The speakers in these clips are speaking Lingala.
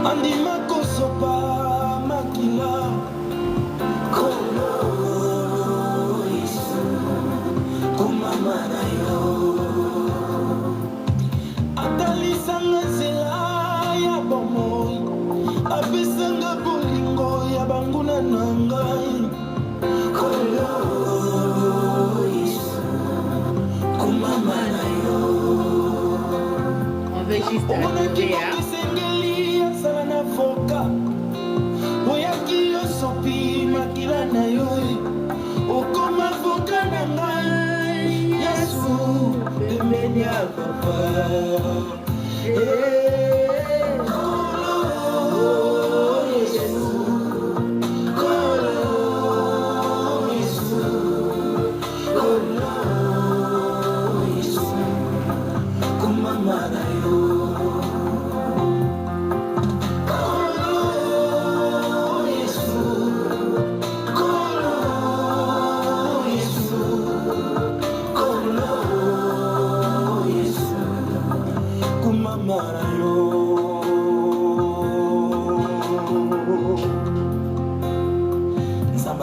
andima kosopa makila kolo Yesu komama na yo atalisanga nzela ya bomoi apesanga bolingo ya banguna na ngai kolo Yesu komama na yo omonaki kokisengeli asala na foka oyaki yosopi makila na yo okoma foka na ngai Yesu pembeni ya papa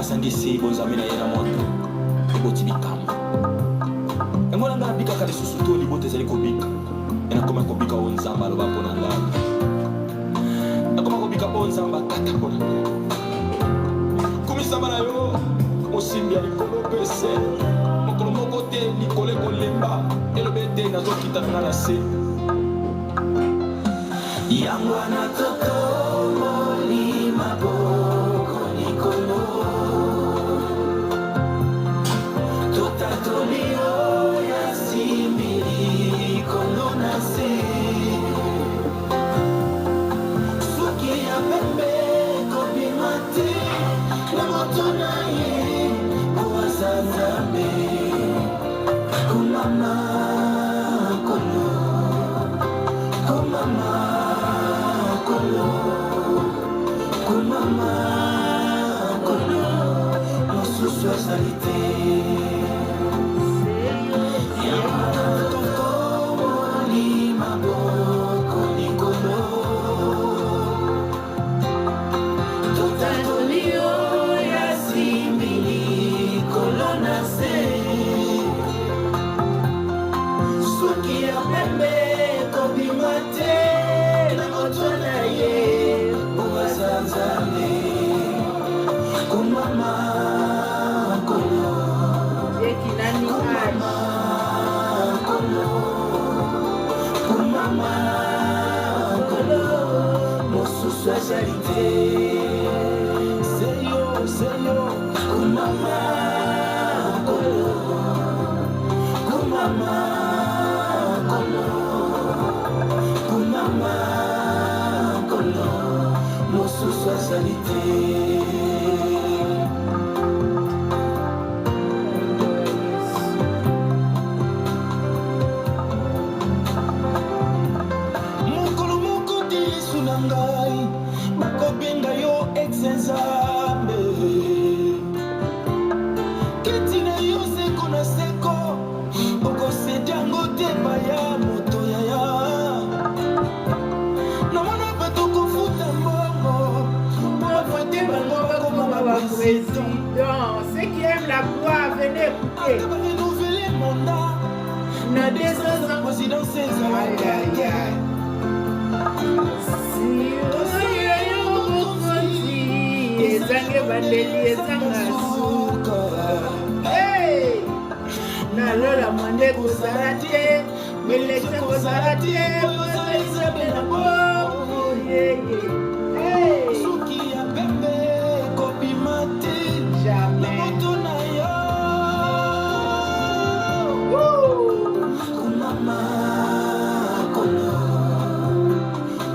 sandisi bonzamina yena moto eboti bikama yango nanga nabikaka lisusu to liboto ezali kobika enakoma kobika oyo nzambe aloba mpo na ngai nakoma kobika oyo nzambe akata mpo na ngai kumisamba na yo mosimbi ya likolo pese mokolo moko te likolo ekolemba elobe ete nazokita nga na se yango wana totomoli maboko likolo totatolio ya simili likolo na se soki ya pembe kobima te na moto na ye kowaza nzambe komama kolo komama kolo komama kolo mosusu azali te ceux qui aiment la gloire, venez écouter. Renouveler mandat. Na descendance la présidence ezange bandeli ezanga suka nalola mwande kozala te melekisa kozala te kozalisabe na bomo soki ya pembe kobima te na moto na yo komama kolo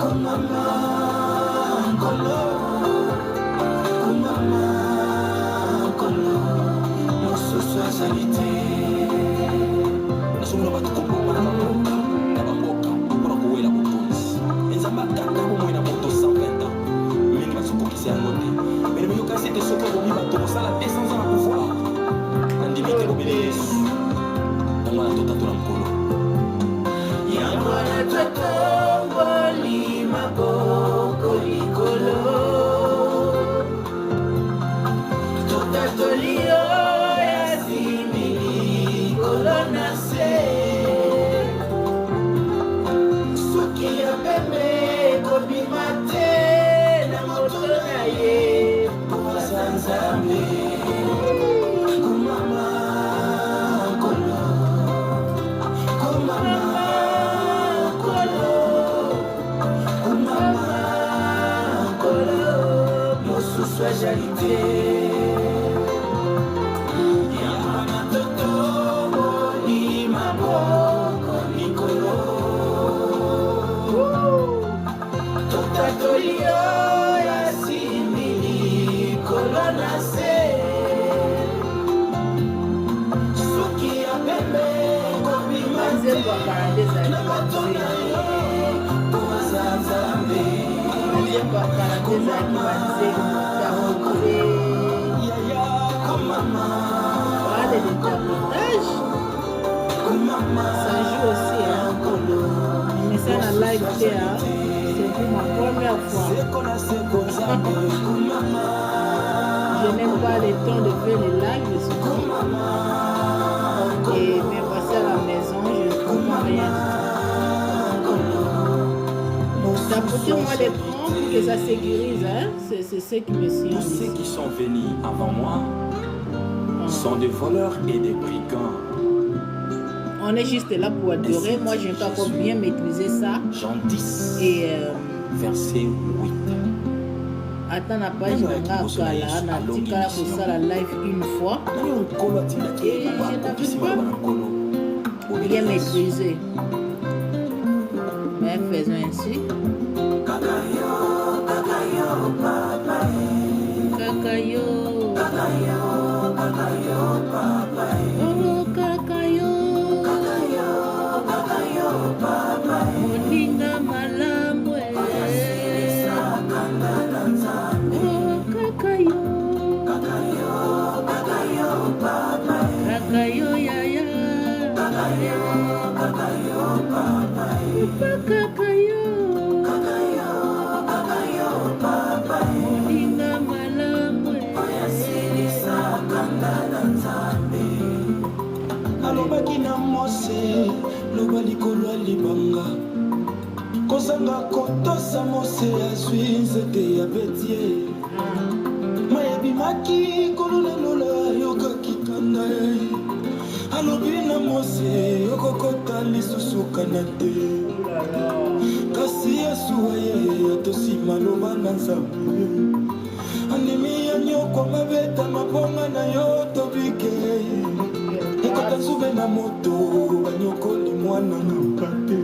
komama kolo komama kolo mosusu azali te nasomona bato koboma na bamboka mpona kowela bokonzi enzambe akanga bomoi na moto 120 ans mingi bazokokisa yango te mene meyokasi ete soki obomi bato kosala 200 ans na pouvoir nandimi te bobele yesu yango wana totatola mokolo yango wana totongoli maboko spiritualité. Yamana toto ni maboko nikolo. Totatolio ya simili kolona se. Suki ya bebe kobima te. Na matona yo poza nzambe. Yaya komama. Parler de témoignage. Ça joue aussi un colo. Mais ça la live c'est pour ma première fois. Je n'aime pas le temps de faire les lives souvent. Et mais passer à la maison, je ne comprends rien. Tapotez-moi l'écran pour que ça se guérisse, hein? C'est ce qui me suit. Tous ceux qui sont venus avant moi sont des voleurs et des brigands. On est juste là pour adorer. Moi, je n'ai pas encore bien maîtrisé ça. Jean 10, Et verset 8. attends la page de Nakala, Natikala pour ça la live une fois. Et je n'avais pas bien maîtrisé. Mais faisons ainsi. Kakayo, papa. Kakayo, papa. Oh, kakayo, papa. Moninga malamu. Oh, kakayo, papa. Kakayo, yaya. Kakayo, papa. Papa. Moninga malamu. Alobaki na Mose, loba likolo ya libanga. Kozanga kotosa Mose azwi nzete ya betie. Maya bimaki kolula lola yokaki kanda. Alobi na Mose yokokota lisusu kana te. Kasi Yesu aye atosi maloba na Nzambe. Animi ya nyoko mabeta mabonga na yo tobike. Ekota nzube na moto banyokoli mwana na mpate.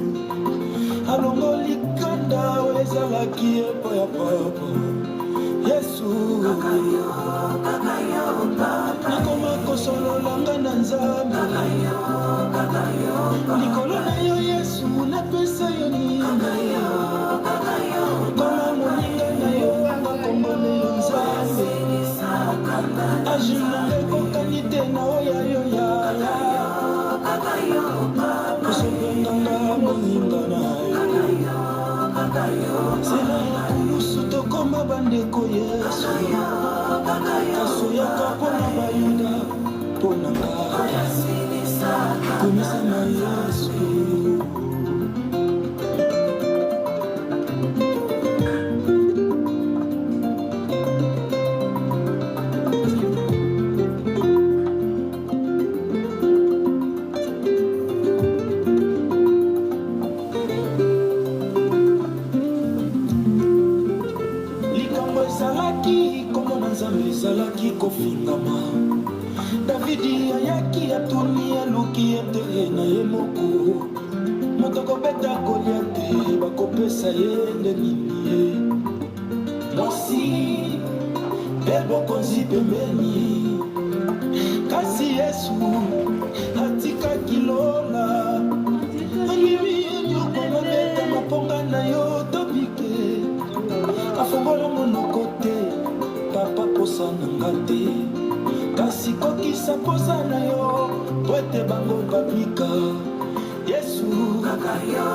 Alongoli kanda ezalaki epo ya papa. Yesu kakayo, papa. Nakoma kosololanga na Nzambe. Likolo na yo Yesu napesa yo nini. Koma moninga na yo bakongole yo Nzambe. Ajina ekokani te na oya yo yaya. Kosobenganga moninga na yo. Sela ya kulusu tokoma bandeko Yesu. Kasoyaka mpona bayuda mpona nga. Komisa na Yesu. Ezalaki kofingama. Davidi ayaki atuni aluki ete na ye moko. Moto kobeta Goliate bakopesa ye nde nini ye. Mwasi mpe bokonzi pembeni. Kasi Yesu atikaki lola. Animi nyoko mabeta maponga na yo tobike. Afongola monoko te. Papa posa nanga te. Kasi kokisa posa na yo po ete bango babika. Yesu kakayo,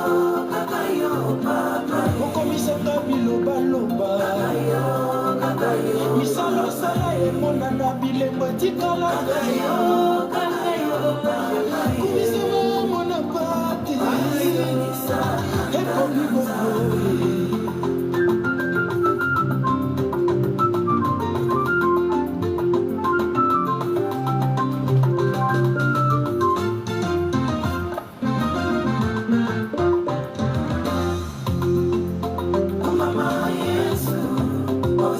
papa. Okomisaka bilobaloba. Misala sala emonana bilembo etikala. Komisama mona pate. Ekomi bofore. Yesu, oh,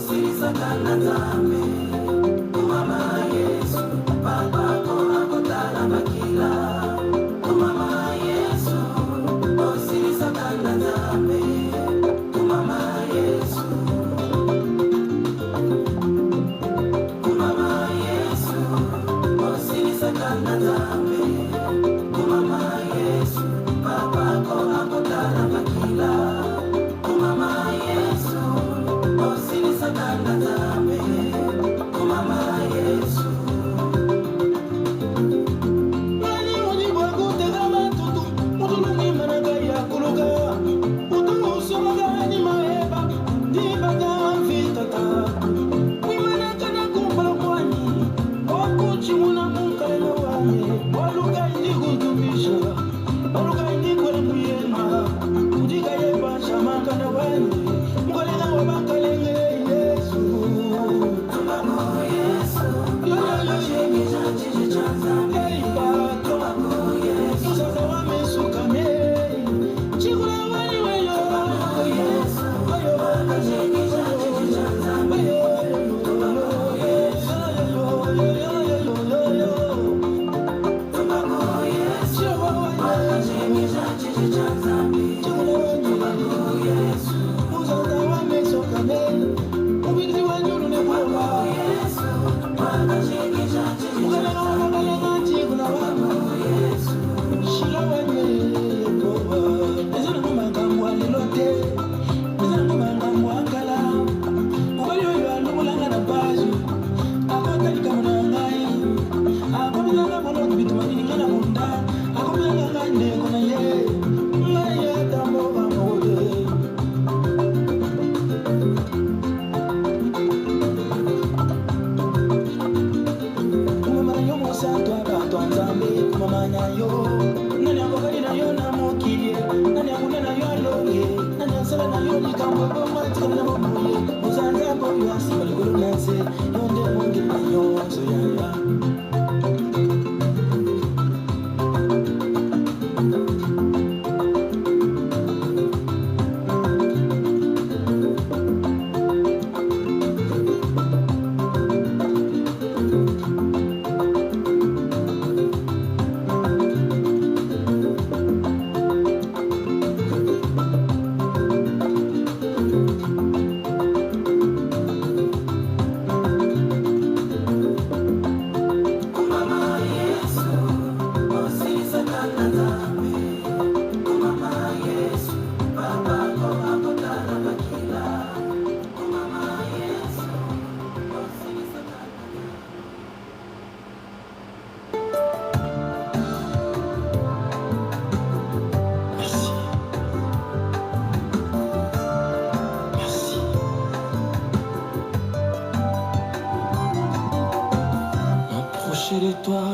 De toi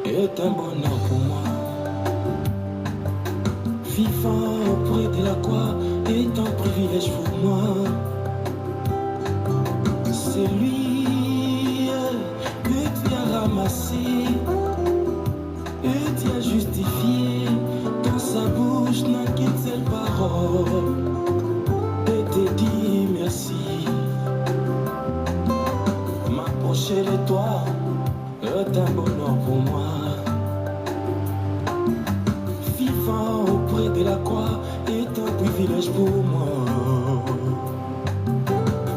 est un bonheur pour moi. Vivant auprès de la croix est un privilège pour moi. C'est lui que tu as ramassé et tu as justifié. Dans sa bouche n'a qu'une seule parole et te dit merci. M'approcher de toi est un bonheur pour moi. Vivant auprès de la croix est un privilège pour moi.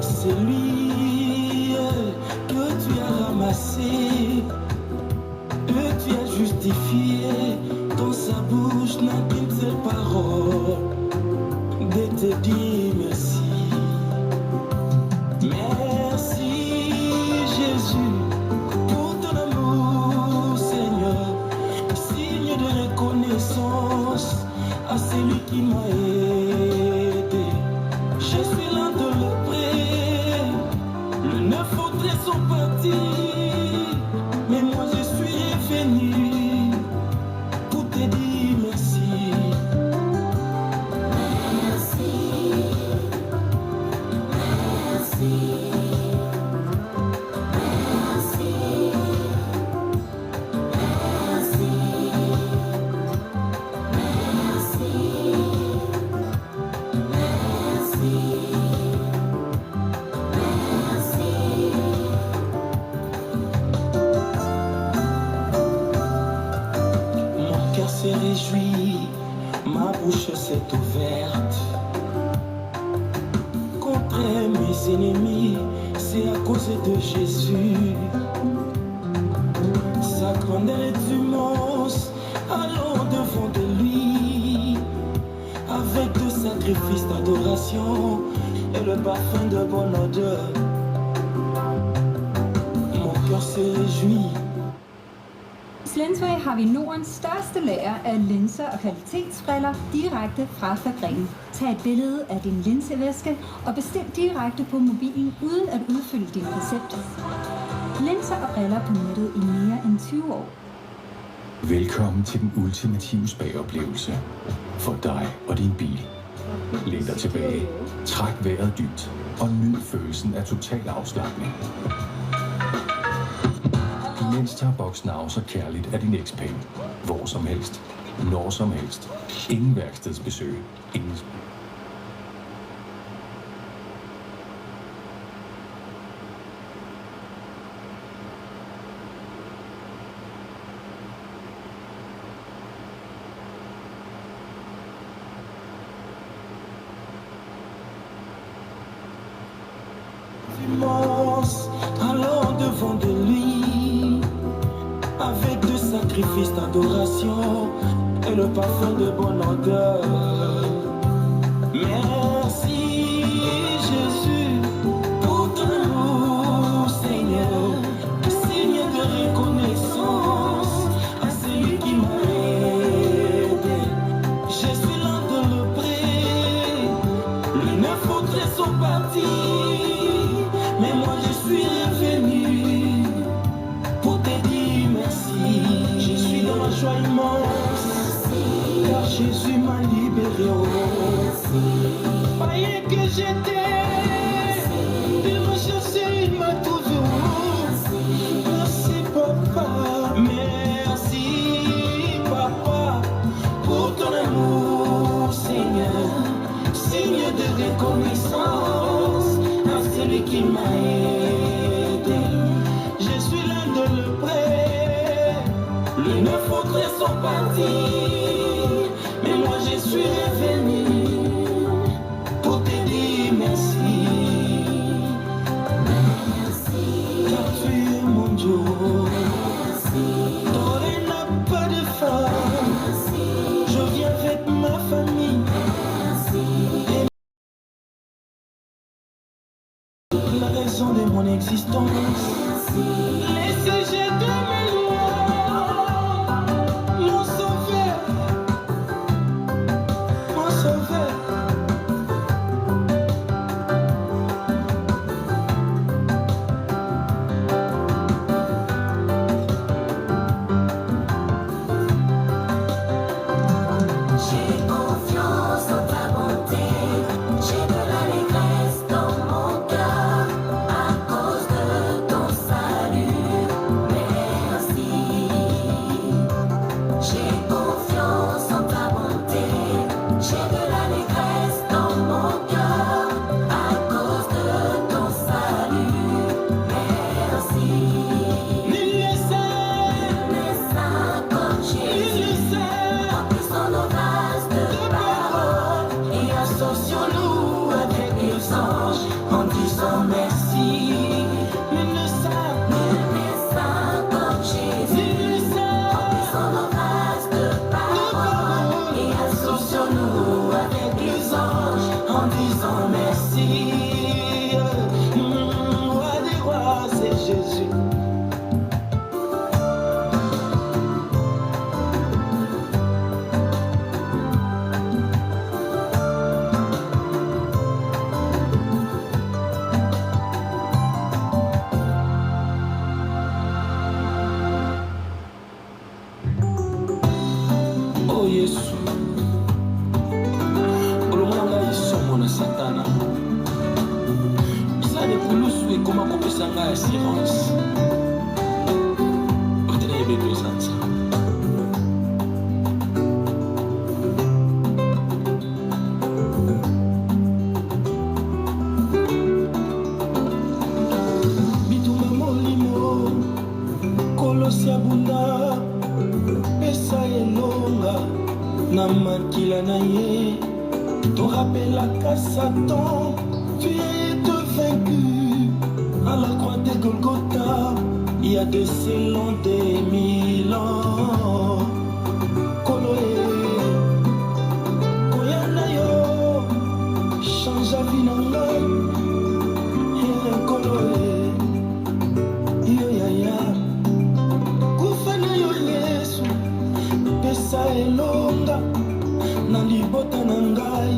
C'est lui que tu as ramassé et tu as justifié. Dans sa bouche n'a qu'une seule parole de te dire merci. Merci Jésus. À celui qui m'a aidé, je suis l'un de l'auprès. Le 9 autres sont partis, mais moi je suis revenu pour te dire merci. Merci, merci, merci, merci. Merci. s'est ouverte contre mes ennemis, c'est à cause de Jésus. Sa grandeur est immense, allons devant de lui, avec de sacrifices d'adoration et le parfum de bonne odeur. Mon cœur se réjouit. I Lensway har vi Nordens største lager af linser og kvalitetsbriller direkte fra fabrikken. Tag et billede af din linsevæske og bestil direkte på mobilen uden at udfylde din recept. Linser og briller på nettet i mere end 20 år. Velkommen til den ultimative spaoplevelse for dig og din bil. Læn dig tilbage, træk vejret dybt og nyd følelsen af total afslapning. Imens tager Boxnow så kærligt af din X-Pen. Hvor som helst, når som helst. Ingen værkstedsbesøg, ingen... Immense, allons devant de lui, avec de sacrifices d'adoration et le parfum de bonne odeur. Merci Jésus pour ton amour, Seigneur, signe de reconnaissance à celui qui m'a aidé. Je suis lent de le près, les 9 autres sont partis. Mais moi je suis revenu pour te dire merci. Je suis dans la joie immense, car Jésus m'a libéré. Païen que j'étais, il m'a cherché, il m'a trouvé. Merci papa, merci papa, pour ton amour Seigneur, signe de reconnaissance à celui qui m'a aidé. Je suis l'un de le près, les 9 autres sont partis, mais moi je suis revenu pour te dire merci. Car tu es mon Dieu, toi il n'a pas de fin. Je viens avec ma famille. La raison de mon existence, les sujets de mes lois, mon sauveur, mon sauveur. J'ai confiance en ta bonté, j'ai de l'allégresse dans mon cœur à cause de ton salut. Merci. J'ai confiance en ta bonté, j'ai de l'allégresse dans mon cœur à cause de ton salut. Merci. Nul ne saint comme Jésus, remplissons nos vases de paroles et associons-nous avec les anges en disant merci. Nul ne saint comme Jésus, remplissons nos vases de paroles et associons-nous avec les anges en disant merci. Roi des rois, c'est Jésus. Oh Yesu, olomanga isomo na satana bizali kulusu ekoma kopesa ngai assurance otena yebeto esanza bitumba molimo kolosi abunda pesa elonga na makila na ye rappellaka Satan, tu as été vaincu à la croix de Golgotha, il y a de ces longs des 1000 ans. Koloé, koyana yo, change la vie na ngai. Koloé, yo yaya, kufana yo Yesu, pesa elonga na libota na ngai.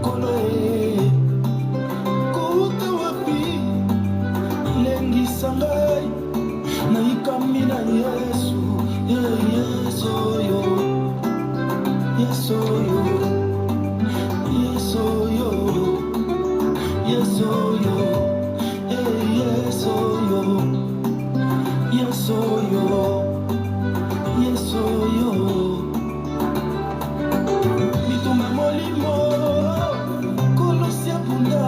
Koloé, kouta wapi, lengisa ngai, na ikami na Yesu. Yesu yo, Yesu yo, Yesu yo, Yesu yo, Yesu yo, Yesu yo, Yesu yo. Bituma molimo, kolosia punda,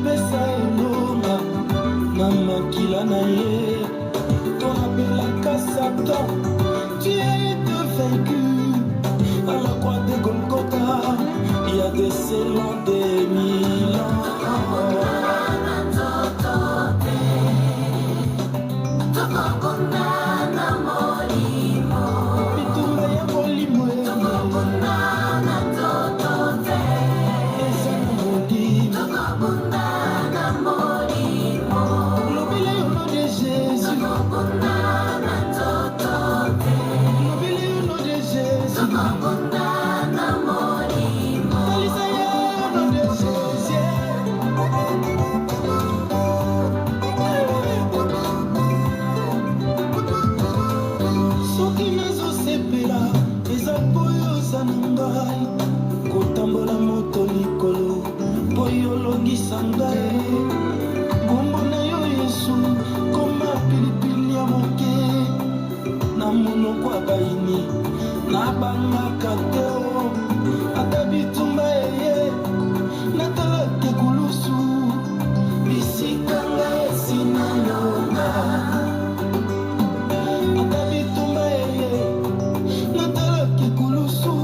pesa elonga, na makila na ye. On appelle Satan, tu es vaincu à la croix de Golgotha, il y a des selons des 1000 ans. Kotambola moto likolo po yolongisa ngai, kombo na yo Yesu koma pilipili ya moke, na monoko ya baini nabangaka te o, ata bitumba eye natalaki kulusu, bisika ngai esinalonga, ata bitumba eye natalaki kulusu,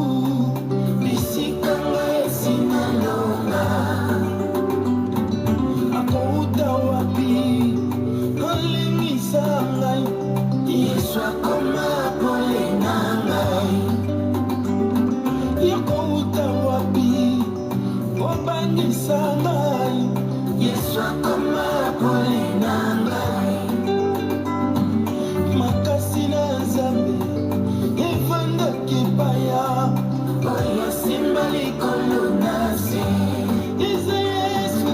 bisika ngai esinalonga. Akouta wapi alingisa ngai, Yesu akoma pole na ngai. Akouta wapi obangisa ngai, Yesu akoma pole na ngai. Makasi na Nzambe evandaki paya, oyo simba likolo na se. Eza Yesu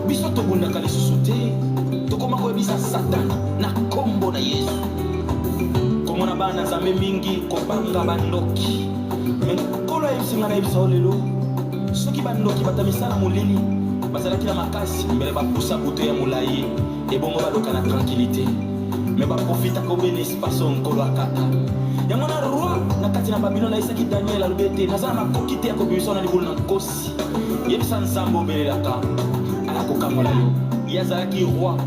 biso tobundaka lisusu te, tokoma koyebisa Satana na kombo na Yesu. Komona bana Nzambe mingi kobanga bandoki, me nkolo ayebisinga na yebisa lelo, soki bandoki batamisana molili bazalaki na makasi mbele bapusa buto ya molai ebongo baloka na tranquillité, me baprofita kobena espace nkolo akata yango na roi na kati na Babylone ayisaki Daniel alobi ete nazala makoki te ya kobimisa na libulu na nkosi, yebisa Nzambe obelelaka alakokangola yo. Ye azalaki roi,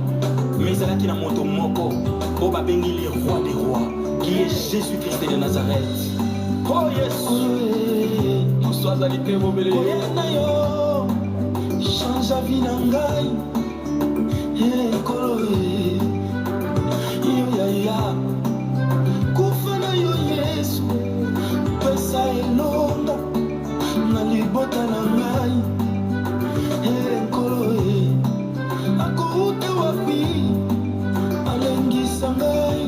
mais ezalaki na moto moko oyo babengi le roi des rois, qui est Jésus-Christ de Nazareth. Oh Yesu, moso azali te bobele koyana yo, change la vie na ngai, ekolo yo yaya, kufa na yo Yesu, pesa elonga na libota na ngai, ekolo akouta wapi alengisa ngai,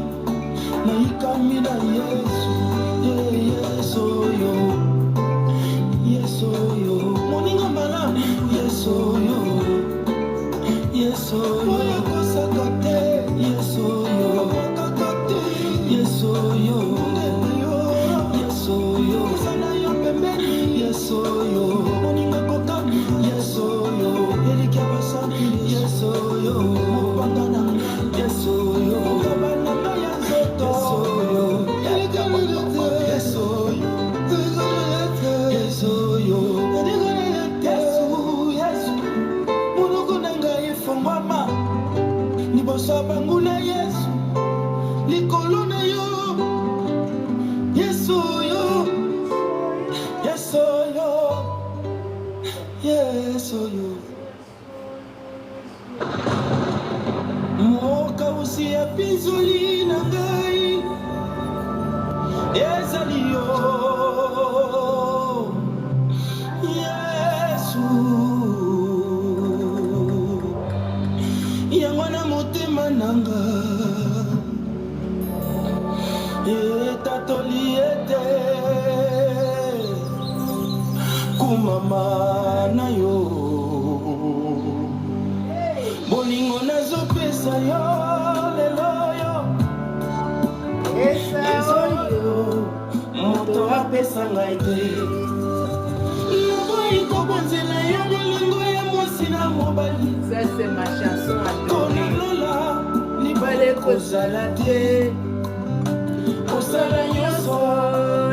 na ikami na Yesu. Yesu yo, Yesu yo, moninga malamu, Yesu yo, Yesu yo, kosakate, Yesu yo, kakate, Yesu yo, Yesu yo, sana yo pembeni, Yesu yo, moninga kokami. pasi ya pinzoli na ngai ezali yo Yesu yango na motema nanga etatoli ete kumama na yo bolingo nazopesa yo lelo yo esaoyo moto apesa ngai te naboyi kobonzela yo bolingo ya mwasi na mobali. Ça c'est ma chanson adorée. Konolola libale kozala te osala nyonso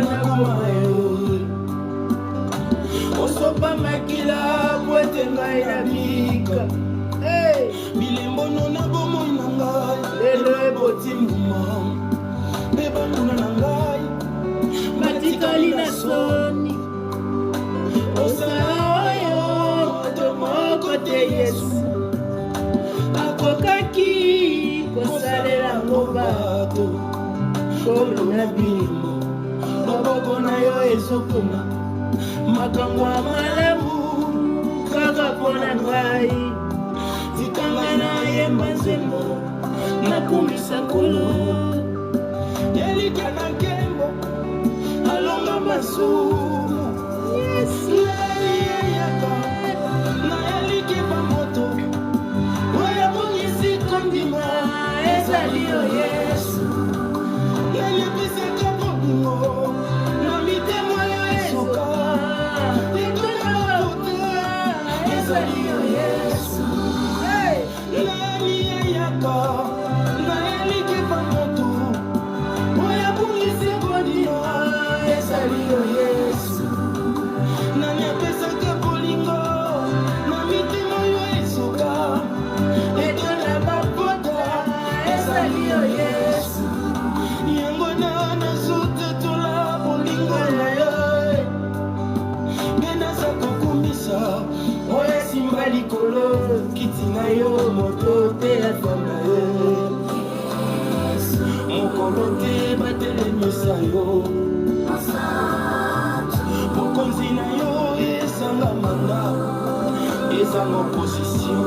nakoma yo osopa makila po ete ngai nabika bilembono na bomoi na ngai lelo eboti mbuma mpe banguna na ngai batikali na soni osala oyo moto moko te Yesu akokaki kosalela ngo bato kolo na bilimo loboko na yo ezokoma makambo ya malamu kaka mpo na ngai tikanga na yemba nzembo nakumisa nkolo yelika na nkembo alonga masumu yeyaka na yeliki bamoto oyo bongisi kondima ezali yo Yesu nayebisaka bolingo na mitema yo esoka likona babuta ezali yo Yesu nani yeyaka na yeliki bamoto oyo bongisi kondima ezali yo Yesu nani apesaka bolingo na mitema yo esoka likona babuta ezali yo Yesu yango nazotetola bolingo na yo mpe naza kokumisa oyo esimba likolo kiti na yo moto te afanda yo mokolo te batelemisa yo mokonzi na yo ezanga manda ezanga opposition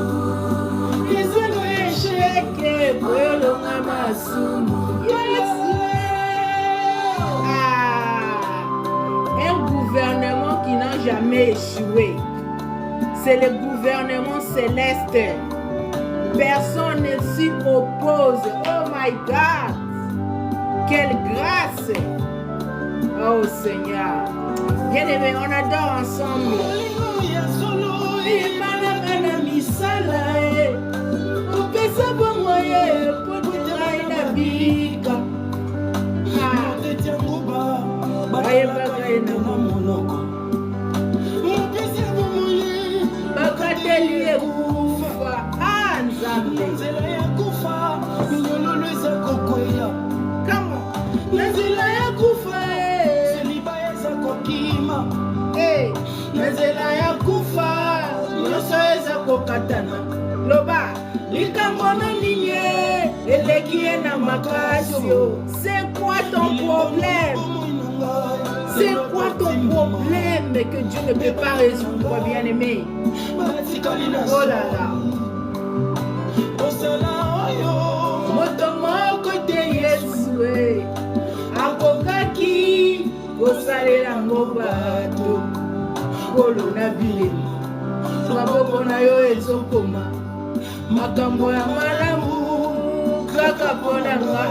ezanga esheke boyolonga masumu Un gouvernement qui n'a jamais échoué. C'est le gouvernement céleste. Personne ne s'y oppose. Oh my God! Quelle grâce! Oh Seigneur! Bien-aimé, on adore ensemble. bakateli ekufa nzambe nzela ya kufa minyololo eza kokweya kamo na nzela ya kufa seliba eza kokima na nzela ya kufa nyonso eza kokatana loba likambo na nini eleki ye na makasi c'est quoi ton problème? C'est quoi ton problème que Dieu ne peut pas résoudre, bien-aimé? Oh là là. Moto moko te Yesu akokaki kosalela ngo bato kolo na bilemo maboko na yo ezokoma makambo ya malamu kaka mpona nga.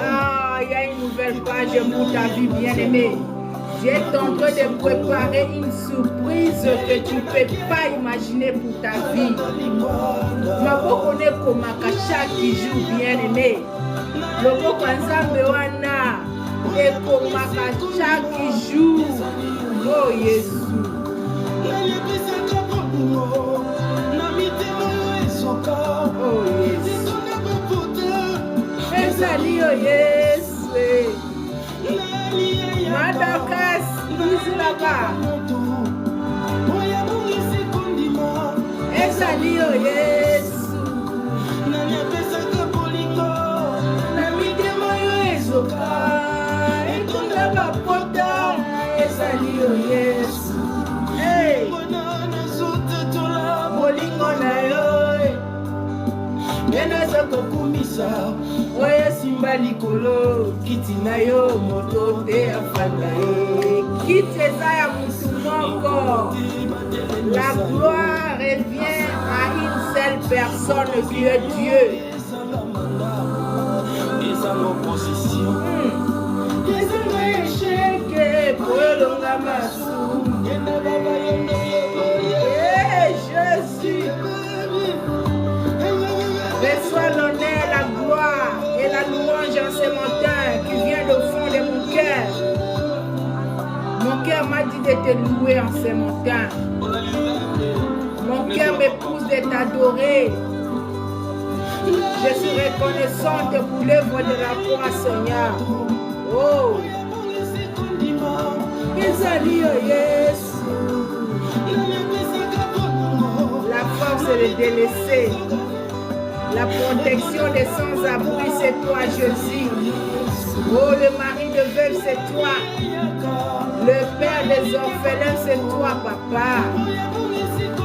Il y a une nouvelle page pour ta vie, bien-aimé. Dieu est en train de préparer une surprise que tu ne peux pas imaginer pour ta vie. Maboko ne komaka chaque jour, bien-aimé. Loboko nzambe wana ekomaka chaque jour. Oh Yesu. Oh Yesu. Ezali yo Yesu. Madakas Izilaka ezali yo Yesu naza kokumisa oyo simba likolo kiti na yo moto te afanda ye kiti eza ya mutu moko. La gloire revient à une seule personne qui est Dieu. eza l'opposition ezanga échec polonga masumu Jésus reçois l'honneur, la gloire et la louange en ce matin qui vient au fond de mon cœur. Mon cœur m'a dit de te louer en ce matin. Mon cœur me pousse de t'adorer. Je suis reconnaissante pour l'œuvre de la croix, Seigneur. Oh, Ezali o Yesu. La force et le délaissé. La protection des sans-abri, c'est toi, Jésus. Oh, le mari de veuve, c'est toi. Le père des orphelins, c'est toi, papa.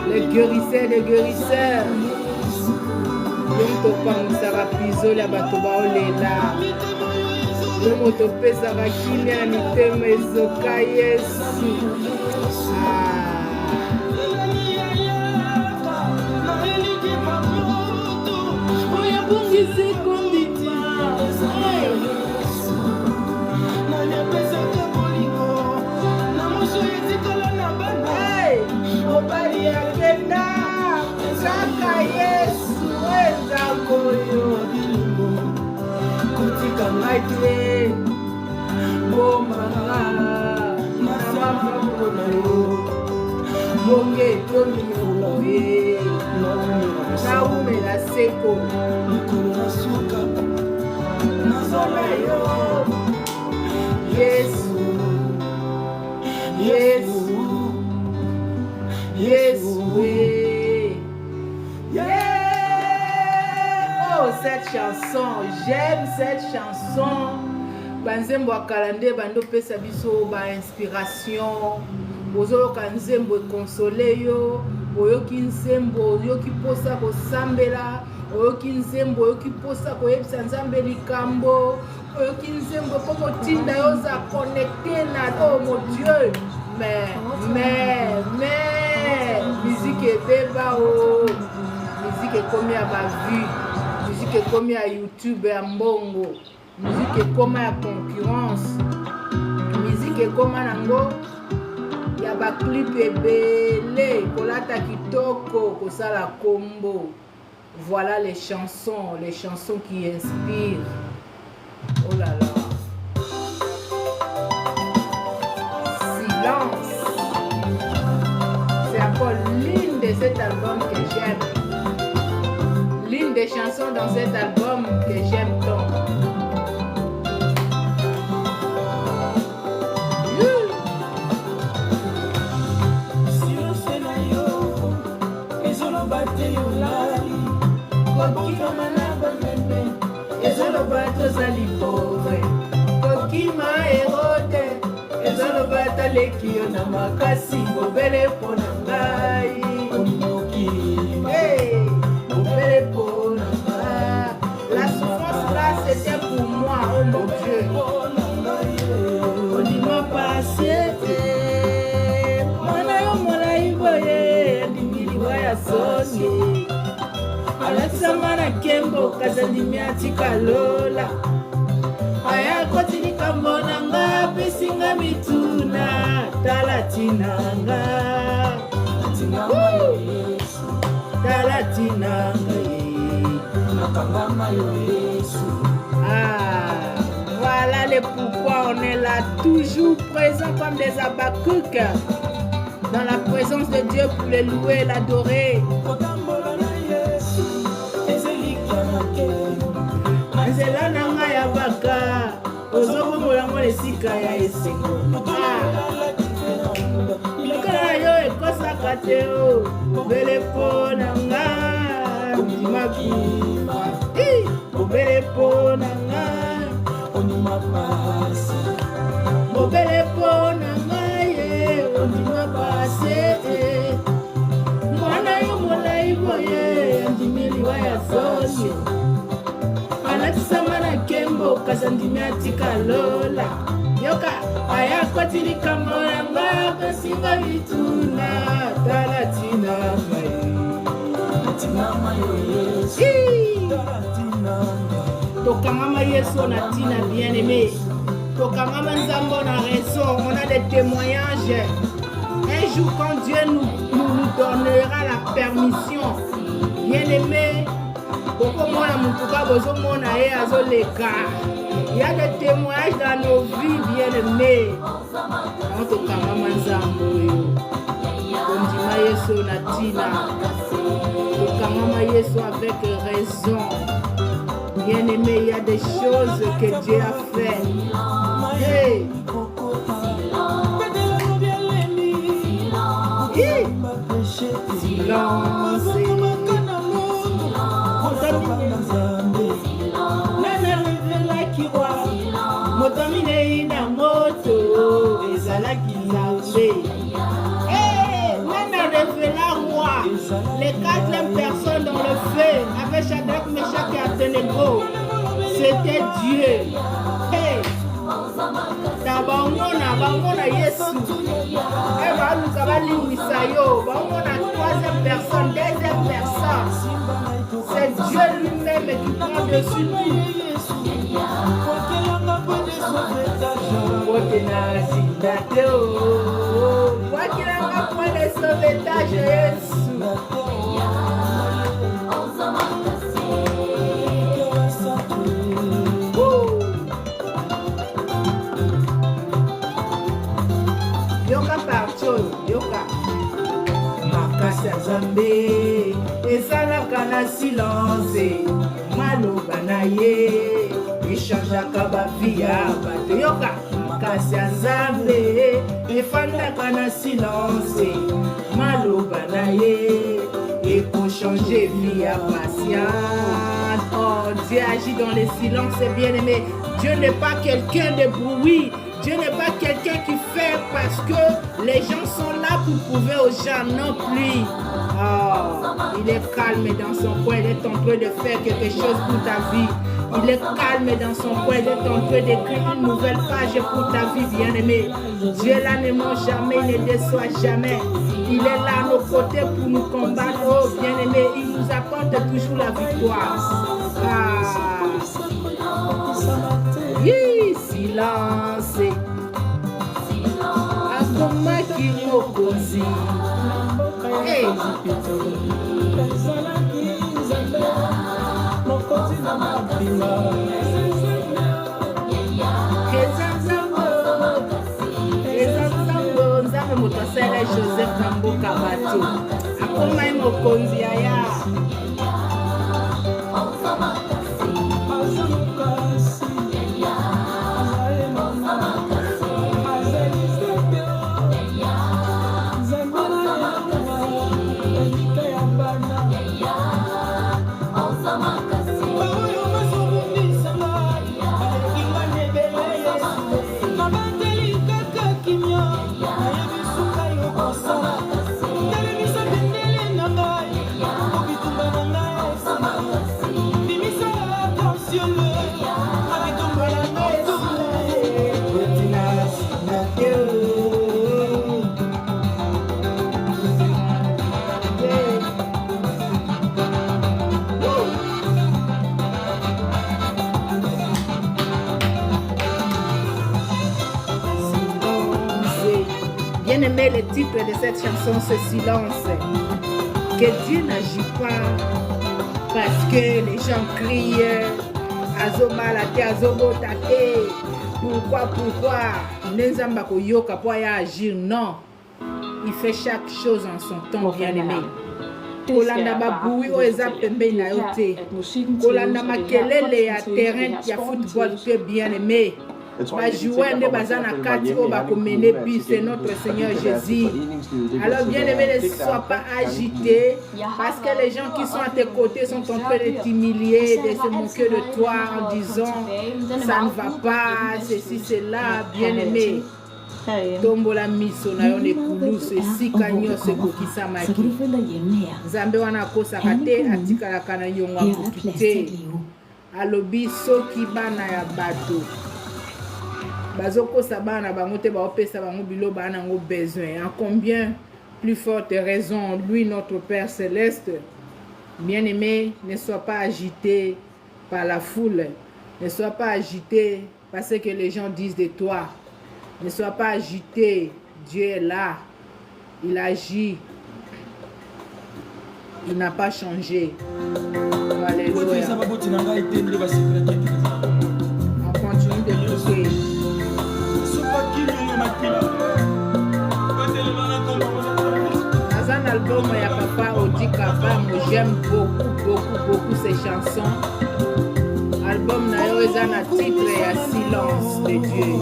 Le guérisseur des guérisseurs. Donc, topangwisaka pizo ya bato baolela. Ntongo topesaka kimia na mitema ezoka Yesu. Oyo bongisi kondima. Mobali akenda kaka Yesu eza koyo kotika ngai te bomanga na maboko na yo bonge etomi oye naumela seko mikolo na suka nazala yo Yesu Yesu Yesu, oh, cette chanson, j'aime cette chanson. Banzembo akalande bando pesa biso ba inspiration. Bozo kanzembo consoler yo, oyoki nzembo, oyoki posa ko sambela, oyoki nzembo, oyoki posa ko yebisa nzambe likambo, oyoki nzembo po motinda yo za connecter na oh mon Dieu. Mais musique est débat, musique est comme à ma vie, musique est comme à YouTube et à Mbongo, musique est comme à concurrence, musique est comme à Nango, il y a ba clip et belé, kolata kitoko, kosala combo. Voilà les chansons qui inspirent. Oh là là. C'est encore l'une de cet album que j'aime. L'une des chansons dans cet album que j'aime tant. Lekio na makasi bobele pona ngai hey bobele pona ngai. La souffrance là c'était pour moi, oh mon Dieu. On dit m'a passé mwana yo mwana iboye ndimili waya songi alatsama na kembo kazandimi atika lola aya kotini kambona nga pesinga mituna talatinanga voilà le pourquoi on est là toujours présent comme des Habakkuk dans la présence de Dieu pour le louer, l'adorer. Nzela nanga ya baka ozokombola ngo lesika ya esengo mikala yo ekosaka te o obele mpo na nga ondima bima obele mpo na nga ondima pasi obele mpo na nga ye ondima pasi mwana yo molai boye ondimili lingwa ya zoni alatisama na kembo kasandimi atika lola yoka aya koti likambo yanga kasinga bituna talatina tokangama yesu na tina bien aimé tokangama nzambo na raison. On a des témoignages. Un jour quand Dieu nous donnera la permission, bien aimé, il y a des témoignages dans nos vies, bien aimés. On tokangama nzambo yo kondima yesu na tina tokangama yesu avec raison. Bien aimé, il y a des choses que Dieu a fait. Hey. Silence. Motomine ina moto ezalaki nzambe. Nana révéla roi. Les 4e personnes dans le feu avec Shadrach, Meshach et Abednego. C'était Dieu. Hey. Bamona Yesu. Baluka balingisa yo. Bamona 3e personne, 2e personne. C'est Dieu lui-même qui prend dessus tout. Wakilanga point de sauvetage Yesu. Yoka parcho, yoka makasi ya Nzambe ezalaka na silence maloba na ye echangeaka bavi ya bato. Yoka makasi ya Nzambe efandaka na silence maloba na ye ekochange vie ya patiente. Oh, Dieu agit dans le silence, bien aimé. Dieu n'est pas quelqu'un de bruit. Dieu n'est pas quelqu'un qui fait parce que les gens sont là pour prouver aux gens, non plus. Oh, il est calme dans son coin, il est en train de faire quelque chose pour ta vie. Il est calme dans son coin, il est en train d'écrire une nouvelle page pour ta vie, bien-aimé. Dieu là ne ment jamais, il ne déçoit jamais. Il est là à nos côtés pour nous combattre. Oh, bien-aimé, il nous apporte toujours la victoire. Oui, silence. Akomaki mokozi. Hey. Nzambe moto asala Joseph na mboka bato akomai mokonzi aya. Bien aimé, le titre de cette chanson, c'est Silence. Que Dieu n'agit pas parce que les gens crient Azomalate, Azobotate. Pourquoi Nenzamba Koyoka pour agir? Non. Il fait chaque chose en son temps, bien aimé. Kolanda baboui o eza pembe na yo te. Kolanda makelele ya terrain ya football te, bien aimé. Bajouer nde baza na kati o bakomene bis, c'est notre Seigneur Jésus. Alors bien aimé, ne sois pas agité parce que les gens qui sont à tes côtés sont en train de t'humilier, de se moquer de toi en disant ça ne va pas, ceci, cela, bien aimé. tombola miso na yo nekulusu esika nyonso ekokisamaki Så kan du følge dig hjemme her. nzambe wana akosaka te atikalaka na yongo ya Her er motu plads til te at leve. alobi soki bana ya bato bazokosa bana na bango te baopesa bango bilo bana yango besoin en combien plus forte raison lui notre Père céleste bien-aimé ne sois pas agité par la foule, ne sois pas agité par ce que les gens disent de toi, ne sois pas agité, Dieu est là, il agit, il n'a pas changé. Alléluia. On continue de prier. Dans un album, il y a Papa Odi Kabam, j'aime beaucoup ces chansons. Album nayo eza na titre ya Silence de Dieu.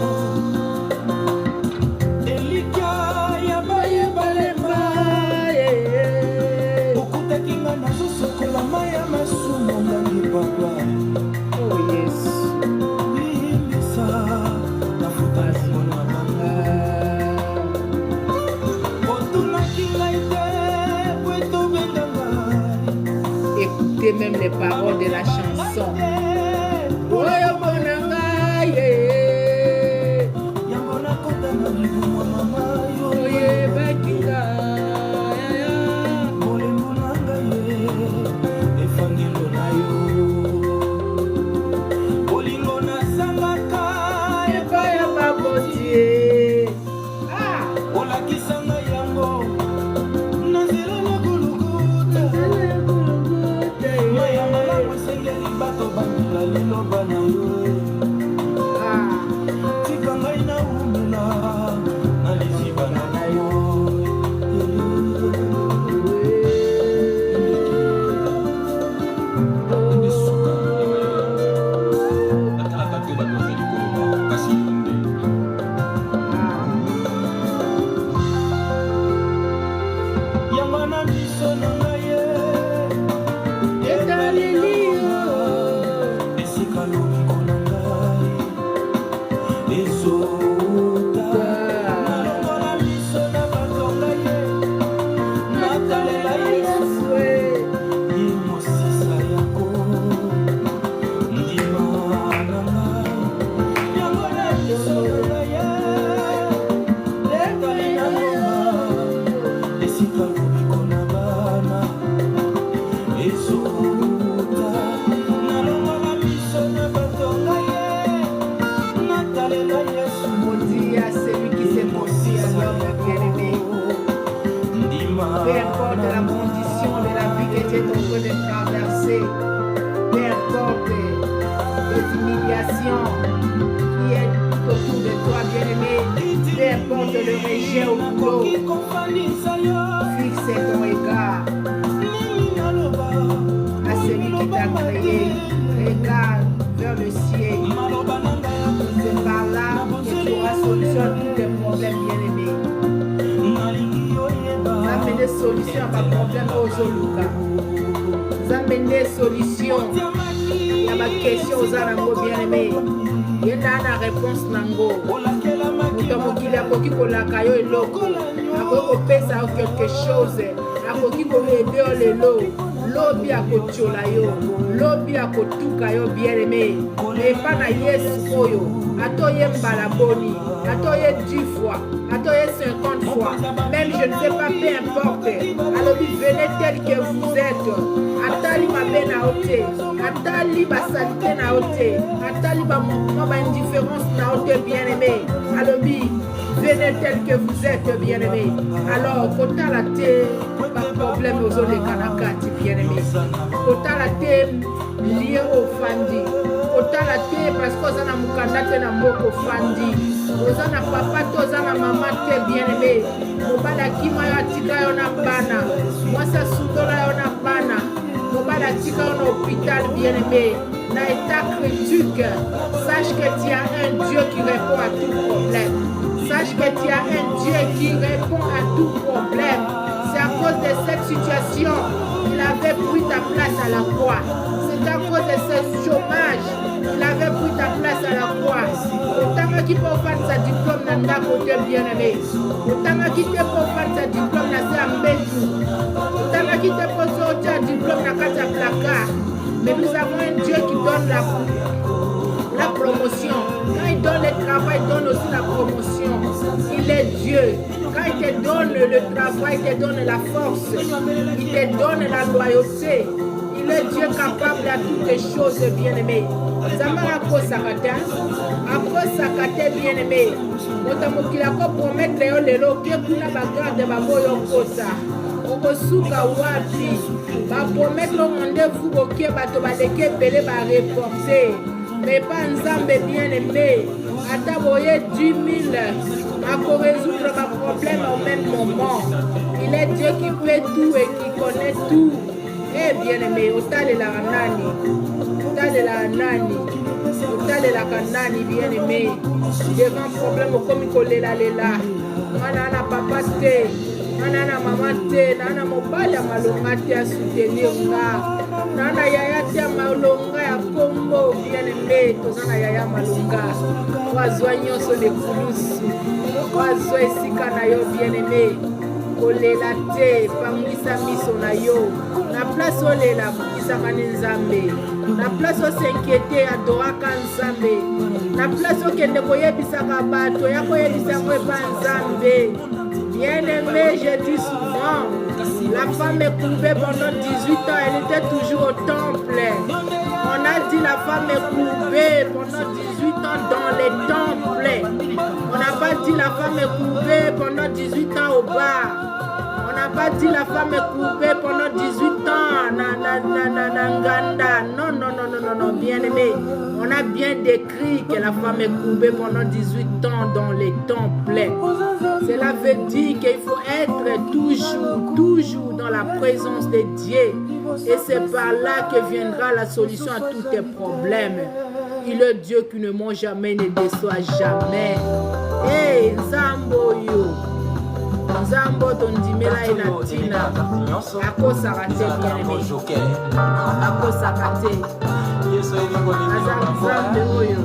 Oh yes. Écoutez même les paroles de la chanson. Peu importe la condition de la vie que tu es en train de traverser, peu importe les humiliations qui est autour de toi, bien-aimé, peu importe le rejet au boulot, fixe ton regard à celui qui t'a créé, regarde vers le ciel. C'est par là que tu auras solution à tous tes problèmes, bien-aimés. Amener solution à ma problème aux Zoluka. Amener solution à ma question aux Arango bien-aimés. Il y a une réponse nango. Nous qu'il a beaucoup de la caillou et l'eau. Après, on peut ça quelque chose. Après, on peut aider les lots. L'eau a kochola yo. L'eau a kotuka yo bien-aimé. Mais pas na yes koyo. Atoye mbalaboni. Atoye 10 fois. Atoye 50 fois. Même je ne sais pas, peu importe. Alors venez tel que vous êtes. Atali ma bena ote. Atali ma salité na ote. Atali ma indifférence na ote bien-aimé. Alors venez tel que vous êtes bien-aimé. Alors, kota la te, pas problème aux autres kanakati bien-aimé. Kota la te, lié au fandi. Kota la te, parce que vous avez mukanda te na moko fandi. Vous avez papa, vous avez maman te bien-aimé. Mobala kima yo atika yo na bana. Moi ça soudola yo na bana. Mobala tika yo na hôpital bien-aimé. Na état critique. Sache que tu as un Dieu qui répond à tout problème. Sache que tu as un Dieu qui répond à tout problème. C'est à cause de cette situation qu'il avait pris ta place à la croix. C'est à cause de ce chômage qu'il avait pris ta place à la croix. Autant que otangaki mpo ofanisa diplôme na ndako te bien-aimé, otangaki te mpo ofanisa diplôme na se ya mbetu, otangaki te mpo so otya diplôme na kati ya placard. Mais nous avons un Dieu qui donne la promotion. Quand il donne le travail, il donne aussi la promotion. Il est Dieu. Quand il te donne le travail, il te donne la force. Il te donne la loyauté. Il est Dieu capable à toutes les choses, bien-aimé. Zamara ko sakata, ako sakate bien-aimé. Motamokila ko promettre yo lelo ke kuna bagarde baboyo kosa. Okosuka wapi bapromettre rendez-vous okie bato baleki ebele bareporte, mais pas nzambe bien-aimé. Ata boye 10 000 akorésoudre baproblème au même moment. Il est Dieu qui fait tout et qui connaît tout. Eh bien-aimé, otalelaka nani, otalelaka nani, otalelaka nani bien-aimé. Devant problème okomi kolela-lela, mwana na papa te, nana mama te, nana mobali ya malonga te ya soutenir nga, nana yaya te ya malonga ya kombo bien-aimé. Toza na yaya malonga wazwa nyonso lekulusu, wazwa esika na yo bien-aimé. Kolela te, pangwisa miso na yo. Na place olela bukisaka ne nzambe, na place osenkiete adoraka nzambe, na place okende koyebisaka bato ya koyebisa yango epa nzambe. Bien-aimé, je dis souvent, la femme est coupée pendant 18 ans, elle était toujours au temple. On a dit la femme est coupée pendant 18 ans dans les temples. On n'a pas dit la femme est coupée pendant 18 ans au bar. On n'a pas dit la femme est coupée pendant 18 ans na Nganda. Non, non, non, non, non, non, bien-aimé. On a bien décrit que la femme est coupée pendant 18 ans dans les temples. Cela veut dire qu'il faut être toujours dans la présence de Dieu. Et c'est par là que viendra la solution à tous tes problèmes. Il est Dieu qui ne ment jamais, ne déçoit jamais. Hey, Zamboyo. Nzambo tondimela enatina akosaka te bien-aimé, akosaka te. Aza nzambe oyo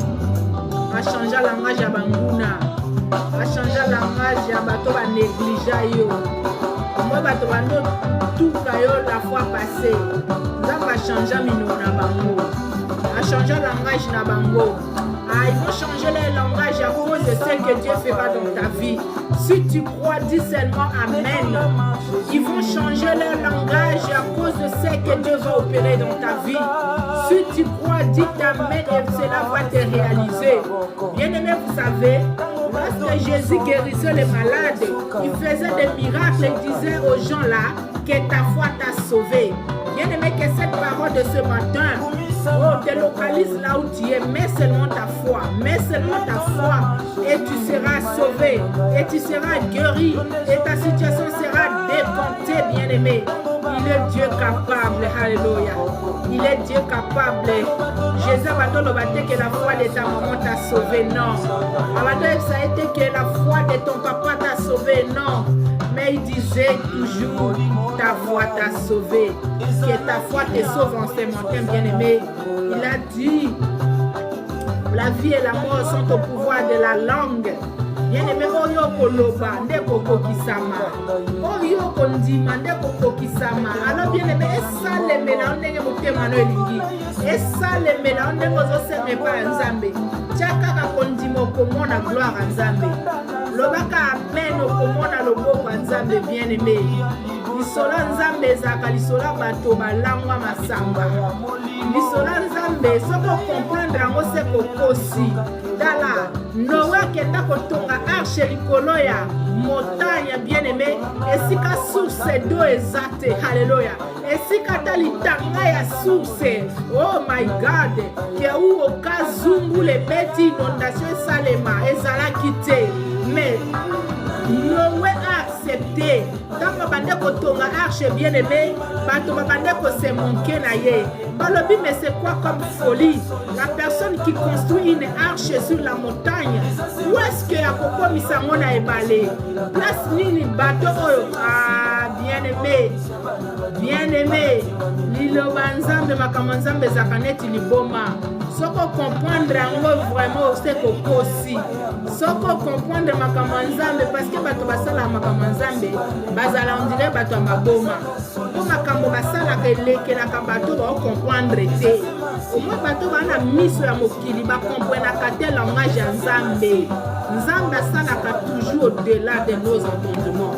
achangea langage ya banguna, achangea langage ya bato banégligea yo, moi bato bandotuka yo la fois passée. Nzambe achangea minoko na bango, achangea langage na bango. Ah, ils vont changer leur langage à cause de ce que Dieu fera dans ta vie. Si tu crois, dis seulement Amen. Ils vont changer leur langage à cause de ce que Dieu va opérer dans ta vie. Si tu crois, dis Amen et cela va te réaliser. Bien-aimé, vous savez, lorsque Jésus guérissait les malades, il faisait des miracles et disait aux gens là que ta foi t'a sauvé. Bien-aimé, que cette parole de ce matin, oh, te localise là où tu es, mets seulement ta foi, mets seulement ta foi et tu seras sauvé, et tu seras guéri, et ta situation sera décomptée, bien-aimé. Il est Dieu capable, alléluia. Il est Dieu capable. Jésus a dit que la foi de ta maman t'a sauvé, non. Ça a été que la foi de ton papa t'a sauvé, non. Mais il disait toujours, ta foi t'a sauvé. Que ta foi te sauve en ce matin, bien-aimé. Il a dit, la vie et la mort sont au pouvoir de la langue. Bien-aimé, oyo koloba ndeko kokisama, oyo kondima ndeko kokisama. Alors bien-aimé, esalemela ndenge motema no elingi, esalemela ndenge ozosema pa nzambe. Tiaka kondima okomona gloire à nzambe. Lobaka amen okomona loboko ya nzambe, bien-aimé. Lisola nzambe ezaka lisola bato balangwa masamba. Lisola nzambe soko comprendre yango se kokosi. Dala Noé kenda kotonga arche likolo ya montagne, bien-aimé, esika source d'eau ezate, alléluia. Esika talitanga ya source, oh my God, ke ou okazungu le beti inondation salema ezalaki te. Mais Noé a accepté. Tant bande kotonga arche, bien-aimé, bato bande ko se manquer na ye. Balobi, mais c'est quoi comme folie? La personne qui construit une arche sur la montagne, où est-ce que Akoko Misamona est balé? Place nini bateau oyo? Ah, bien bien-aimé, liloba nzambe makambo nzambe ezalaka neti liboma. Soko comprendre yango vraiment c'est kokosi. Soko comprendre makambo nzambe parce que bato basala makambo nzambe bazala on dirait bato maboma. Po makambo basala kelekelaka bato ba comprendre te. Au moins bato bana miso ya mokili ba comprendre te langage ya nzambe. Nzambe asalaka toujours au-delà de nos entendements.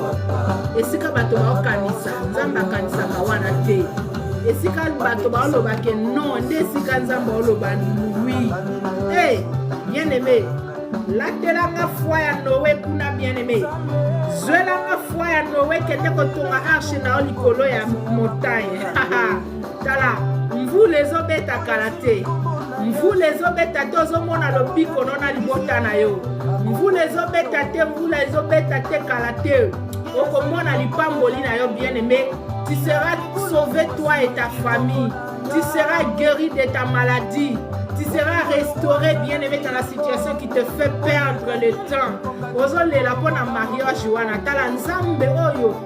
Esika bato ba okanisa nzambe akanisaka wana te. Esika bato ba oloba ke non nde esika nzambe oloba oui. Hey, bien-aimé, latelanga foi ya Noé kuna bien-aimé. Zwelanga foi ya Noé kende kotonga arche na likolo ya montagne. Tala, mvula ezobeta kala te. Mvula ezobeta te ozomona lobiko nona libota na yo. Mvula ezobeta te, mvula ezobeta te kala te. Okomona lipamboli na yo bien-aimé. Tu seras sauvé toi et ta famille. Tu seras guéri de ta maladie. Tu seras restauré, bien-aimé, dans la situation qui te fait perdre le temps. Ozole la bonne mariage, wana tala nzambe oyo.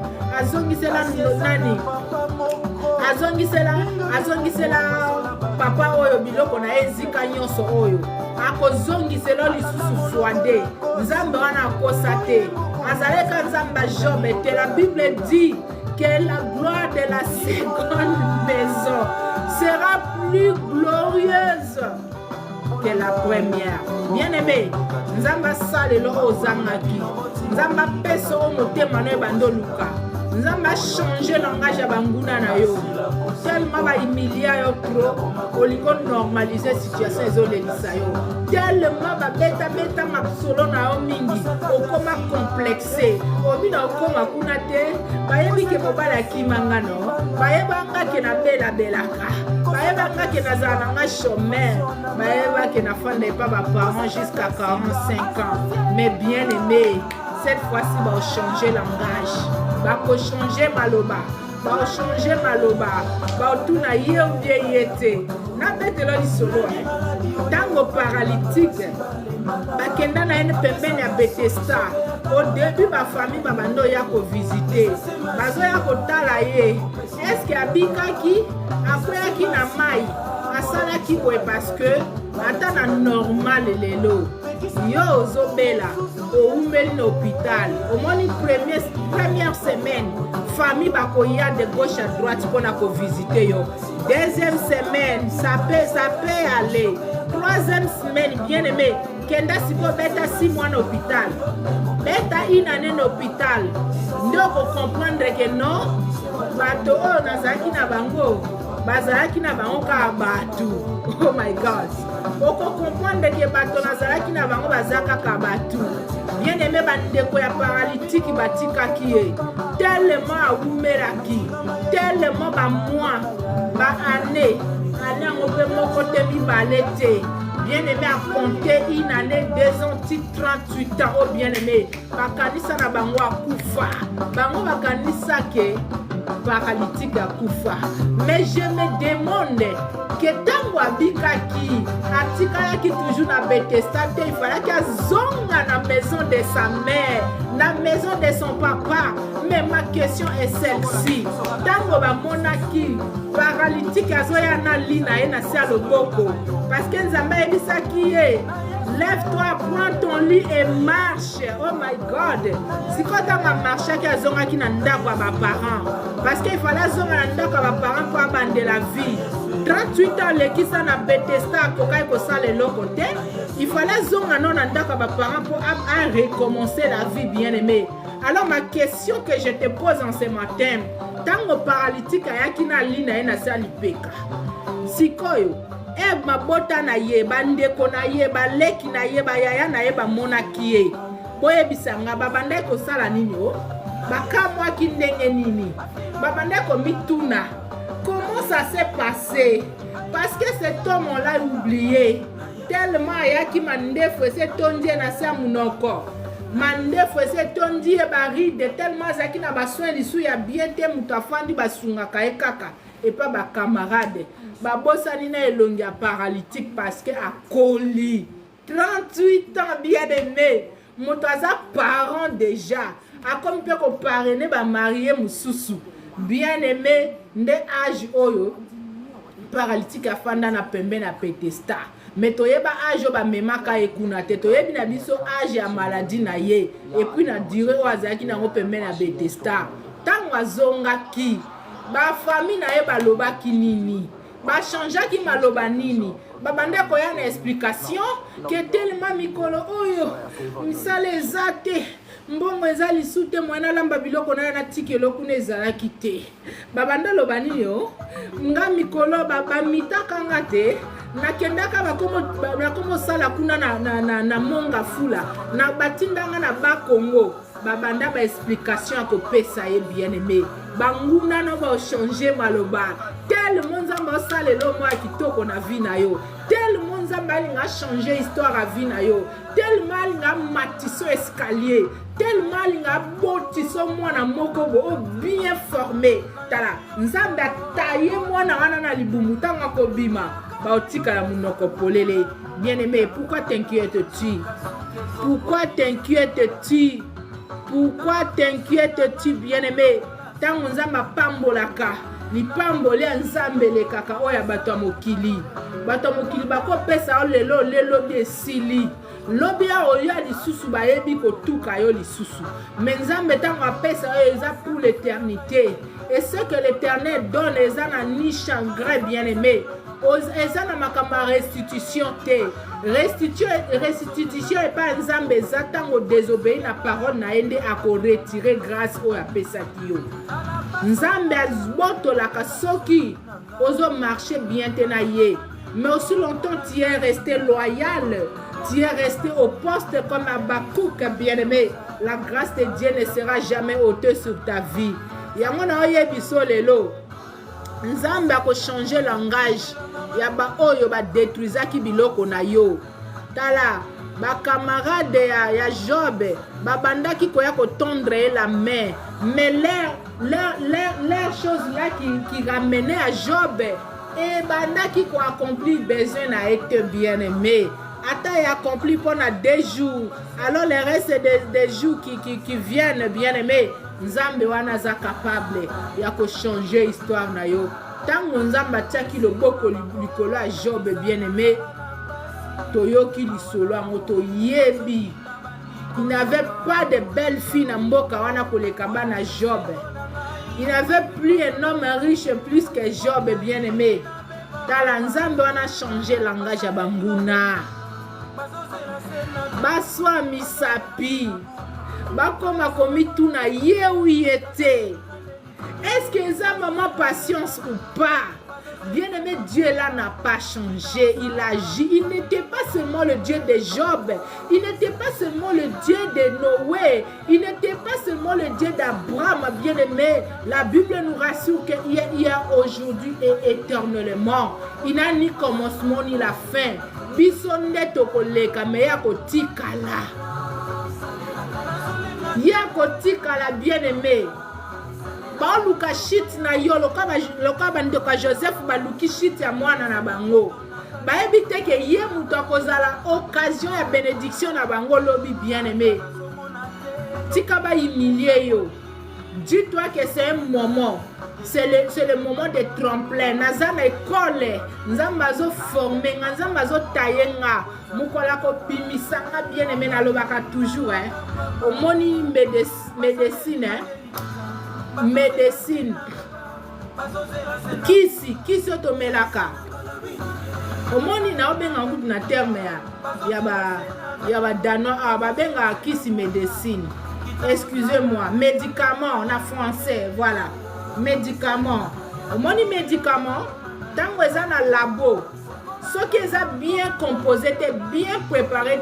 Azongisela nani. Azongisela papa oyo biloko na ezika nyonso oyo. Akozongisela lisusu fwande. Nzambe wana akosa te. Azaleka nzamba Job te. La Bible dit que la gloire de la seconde maison sera plus glorieuse que la première. Bien-aimé, nzamba salelo ozangaki. Nzamba peso o motema no bando luka. Nzamba changer langage ya banguna na yo. Tellement ba humilia yo trop, olingo normaliser situation ezolelisa yo. Tellement ba beta mapsolo na yo mingi, okoma complexé. Obina okoma kuna te, bayebi ke mobala kimanga no. Bayebanga ke na belaka. Bayebanga ke na zananga chômeur. Bayeba ke na fande pas ba parents jusqu'à 45 ans. Mais bien aimé, cette fois-ci va changer langage. Va changer maloba. Va changer maloba. Va tuna yete. Na betelo lisolo. Tango paralytique. Bakenda na ene pembeni ya Bethesda. Au début ma famille babando ya ko visiter. Bazo ya ko tala ye. Est-ce que abikaki akoyaki na mai? Asalaki boye parce que ata na normal lelo. Yo ozobela oumeli na hôpital. Omoni première semaine famille bakoya de gauche à droite pour na ko visiter yo. Deuxième semaine ça peut aller. Troisième semaine bien aimé kenda siko beta 6 mois na hôpital. Beta une année na hôpital. Ndoko comprendre que non bato o nazaki na bango. Bazalaki na bango ka batu. Oh my God. Oko comprendre que bato nazalaki na bango bazaka ka batu. Bien aimé bandeko ya paralytique batika kié. Tellement awumeraki. Tellement ba mois, ba année ngo pe moko te mi balete. Bien aimé à compter une année 2 ans, 38 ans. Oh bien aimé, bakanisa na bango akufa. Bango bakanisa ke paralytique à Koufa. Mais je me demande que tango abikaki atikaki toujours na Bethesda, il fallait qu'elle zonga na maison de sa mère, na maison de son papa. Mais ma question est celle-ci. Tango ba monaki paralytique azoya na lina ena sia loboko parce que nzambe ebisaki ye. Lève-toi, prends ton lit et marche. Oh my God. Si quand tu as marché, tu as zonga qui n'a pas de parents. Parce qu'il fallait zonga n'a pas de parents pour abandonner la vie. 38 ans, les qui sont à Bethesda, il fallait zonga non n'a pas de parents pour recommencer la vie bien aimée. Alors ma question que je te pose en ce matin, tant que paralytique a qui n'a lina na salipeka. Sikoyo. Mabota na ye bandeko na ye baleki na ye bayaya na ye bamonaki ye boyebisanga babandeko sala nini o bakamwa ki ndenge nini babandeko mituna comment ça s'est passé parce que cet homme on l'a oublié tellement yaki mandefo c'est tondi na sa munoko mandefo c'est tondi e baride tellement zaki na basoin lisu ya bien te mutafandi basunga kae kaka et pas ba camarade babosani na elongi ya paralytique parce que a coli 38 ans bien aimé moto aza parent déjà akomi pe ko parrainer ba marié mususu bien aimé nde âge oyo paralytique afanda na pembe na Bethesda mais toyeba âge ba memaka ekuna te toyebi na biso âge ya maladie na ye et puis na durée o azaki nango pembe na Bethesda tango azongaki ba famille na ye balobaki nini ba changeaki maloba nini babanda koya na explication que tellement mikolo oyo misala eza te mbongo eza lisu te mwana lamba biloko na na tikelo kuna ezalaki te babanda loba nini yo nga mikolo bamitaka nga te nakendaka bakomo sala kuna na monga fula na batindanga na Bakongo babanda ba explication ya kopesa ye bien aimé banguna no ba changer maloba tellement nzamba osala lo mwa kitoko na vie na yo tellement nzamba alinga changer histoire à vie na yo tellement alinga matiso escalier tellement alinga botiso mwana moko bo bien formé tala nzamba taye mwana wana na libumu tanga ko bima ba otika la munoko polele bien aimé pourquoi t'inquiètes-tu pourquoi t'inquiètes-tu bien aimé tango nzamba pambolaka lipambole ya nzambe lekaka oya bato ya mokili bakopesa lelo desili lobi ya oyo lisusu bayebi kotuka yo lisusu mais nzambe tango apesa oyo eza pour l'éternité et ce que l'éternel donne eza na ni chagrin bien aimé eza na makambo ya restitution te restitution epa nzambe eza ntango désobéi na parole na ye nde akoretire grâce oyo apesaki yo nzambe azbotolaka soki ozo marcher bien te na ye mais aussi longtemps tu es resté loyal tu es resté au poste comme Habakkuk bien aimé la grâce de Dieu ne sera jamais ôtée sur ta vie yango na oyebi so lelo nzambe ako changer langage ya ba oyo ba détruisaki biloko na yo tala ba camarade ya Job babandaki koya ko tendre la main mais leur chose là qui ramenait à Job et bandaki ko accomplir besoin na été bien aimé ata y accompli pendant 2 jours alors le reste des jours qui viennent bien aimé nzambe wana za capable ya ko changer histoire na yo tango nzambe atiaki loboko likolo ya Job bien aimé toyoki lisolo yango toyebi il n'avait pas de belles filles na mboka wana koleka bana Job il n'avait plus un homme riche plus que Job bien aimé tala nzambe wana changer langage ya banguna baswa misapi bakoma komituna ye te. Est-ce que ça maman patience ou pas? Bien aimé, Dieu là n'a pas changé, il agit. Il n'était pas seulement le Dieu de Job, il n'était pas seulement le Dieu de Noé, il n'était pas seulement le Dieu d'Abraham, bien aimé. La Bible nous rassure qu'il y a aujourd'hui et éternellement. Il n'a ni commencement ni la fin. Bisonne tokoleka me ya kotikala. Ya kotikala bien aimé. Ba luka shit na yo loka bandoka Joseph baluki shit ya mwana na bango. Ba ebite ke ye muto akozala occasion ya bénédiction na bango lobi bien aimé. Tika ba humilier yo. Dis-toi que c'est un moment. C'est le moment de tremplin. Naza na école, nzamba zo former, nzamba zo tayenga. Mukola ko pimisanga bien aimé na lobaka toujours hein. Omoni médecine hein. Médecine. Kisi otomelaka. Omoni na obenga ngutu na terme ya ba dano ba benga kisi médecine. Excusez-moi, médicament en français, voilà. Médicament. Omoni médicament, tango eza na labo. Ce qui est bien composé, bien préparé,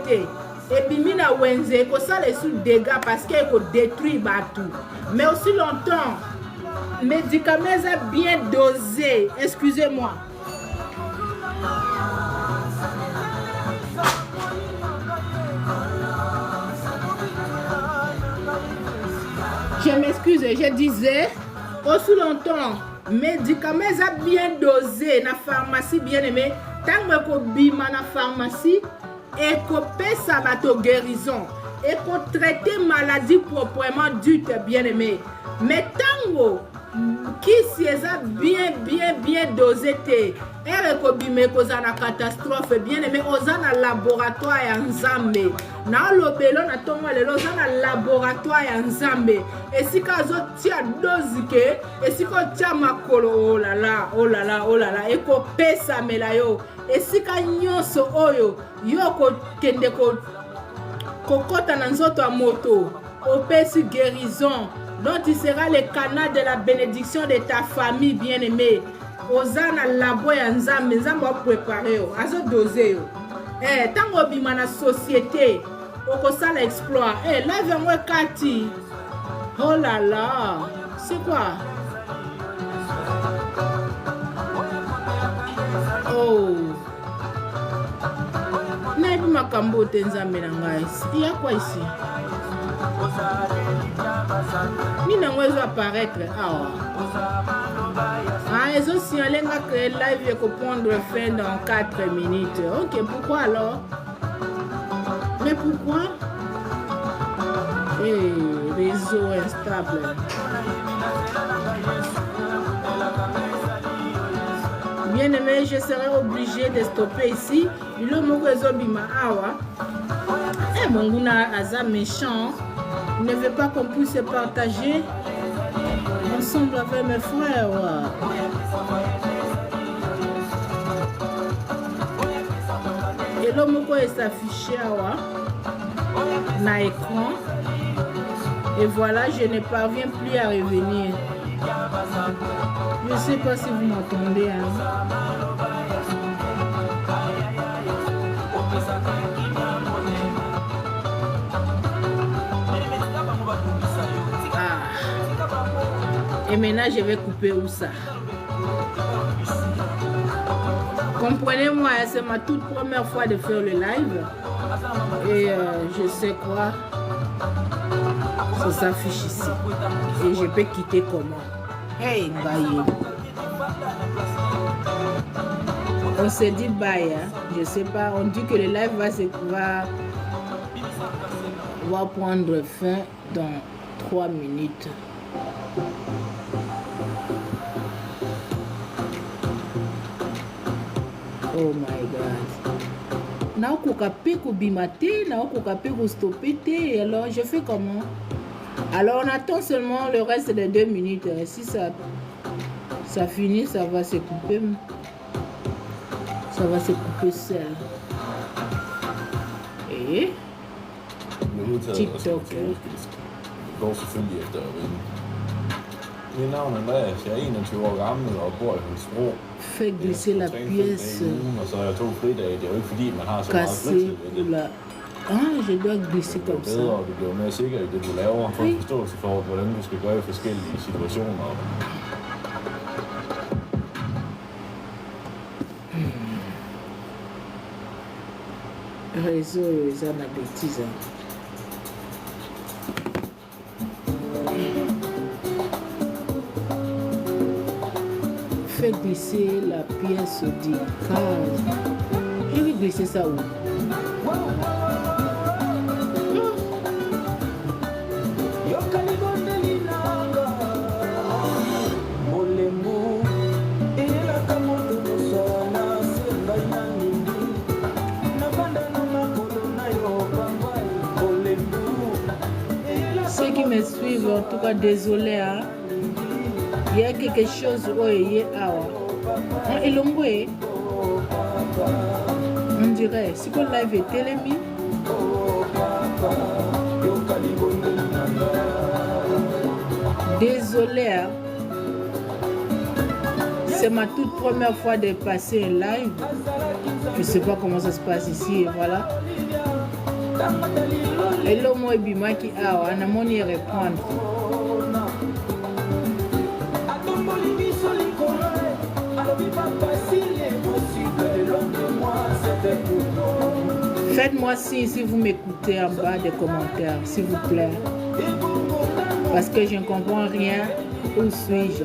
et bimi na wenze ko ça les sous dégâts parce qu'il faut détruire tout. Mais aussi longtemps, médicaments est bien dosé. Excusez-moi. Je m'excuse, je disais, aussi longtemps, médicaments est bien dosé na pharmacie bien aimé. Tant que ko bima na pharmacie et ko pesa bato guérison. et qu'on traite maladie proprement dite, bien aimé. Mais tango, qui c'est bien dosé, et rekobime koza na catastrophe, bien aimé, oza na laboratoire ya nzambe. Na lobelo na tongo lelo oza na laboratoire ya nzambe. Esika zo tia dozike, esika tia makolo, oh là là, eko pesa melayo. Esika nyonso oyo, yo ko kende ko kokota na nzoto ya moto, opesi guérison, dont tu seras le canal de la bénédiction de ta famille bien-aimée. Ozana labo ya nzambe, nzambe wa préparer yo, azo doser yo. Tango bima na société, okosala exploit. Lève moi kati. Oh là là, c'est quoi? Oh. Nabi makambo te nzambe na ngai. Il y a quoi ici? Ni nango ezo apparaître awa. Ils ont signalé que le live va prendre fin dans 4 minutes. Ok, pourquoi alors? Mais pourquoi? Réseau instable. Bien aimé, je serai obligé de stopper ici. Le mot réseau bima awa. Mon guna aza méchant. Il ne veut pas qu'on puisse se partager ensemble avec mes frères. Et l'homme est affiché na écran. Et voilà, je ne parviens plus à revenir. Je ne sais pas si vous m'entendez. Et maintenant, je vais couper où ça? Comprenez-moi, c'est ma toute première fois de faire le live. Et je sais quoi. Ça s'affiche ici. Et je peux quitter comment? Hey, bye. On se dit bye. Hein? Je sais pas. On dit que le live va prendre fin dans 3 minutes. Oh my God. Naokoka pe ko bimate, naokoka pe ko stopper. Alors je fais comment? Alors on attend seulement le reste des 2 minutes. Si ça finit, ça va se couper. Ça va se couper seul. Et TikTok. Går selvfølgelig efter at vinde. Mit navn er Andreas, jeg er 21 år gammel og bor i Holstebro. Fais glisser la pièce. Og så er jeg 2 fridage. Det er jo ikke fordi, man har så meget fritid ved det. Je dois glisser comme ça. Det er bedre, og du bliver mere sikker i det, du laver. For forståelse for, hvordan du skal gøre i forskellige situationer. Réseau, ils ont la bêtise. Fais glisser la pièce du cadre. Je vais glisser ça où? Ceux qui me suivent, en tout cas, désolé. Hein? Il y a quelque chose où il y a. On dirait, si le live est télémis. Désolé. Hein? C'est ma toute première fois de passer un live. Je ne sais pas comment ça se passe ici. Et voilà. Et l'homme est bima qui a un amoni répondre. Faites-moi signe si vous m'écoutez en bas des commentaires, s'il vous plaît. Parce que je ne comprends rien. Où suis-je?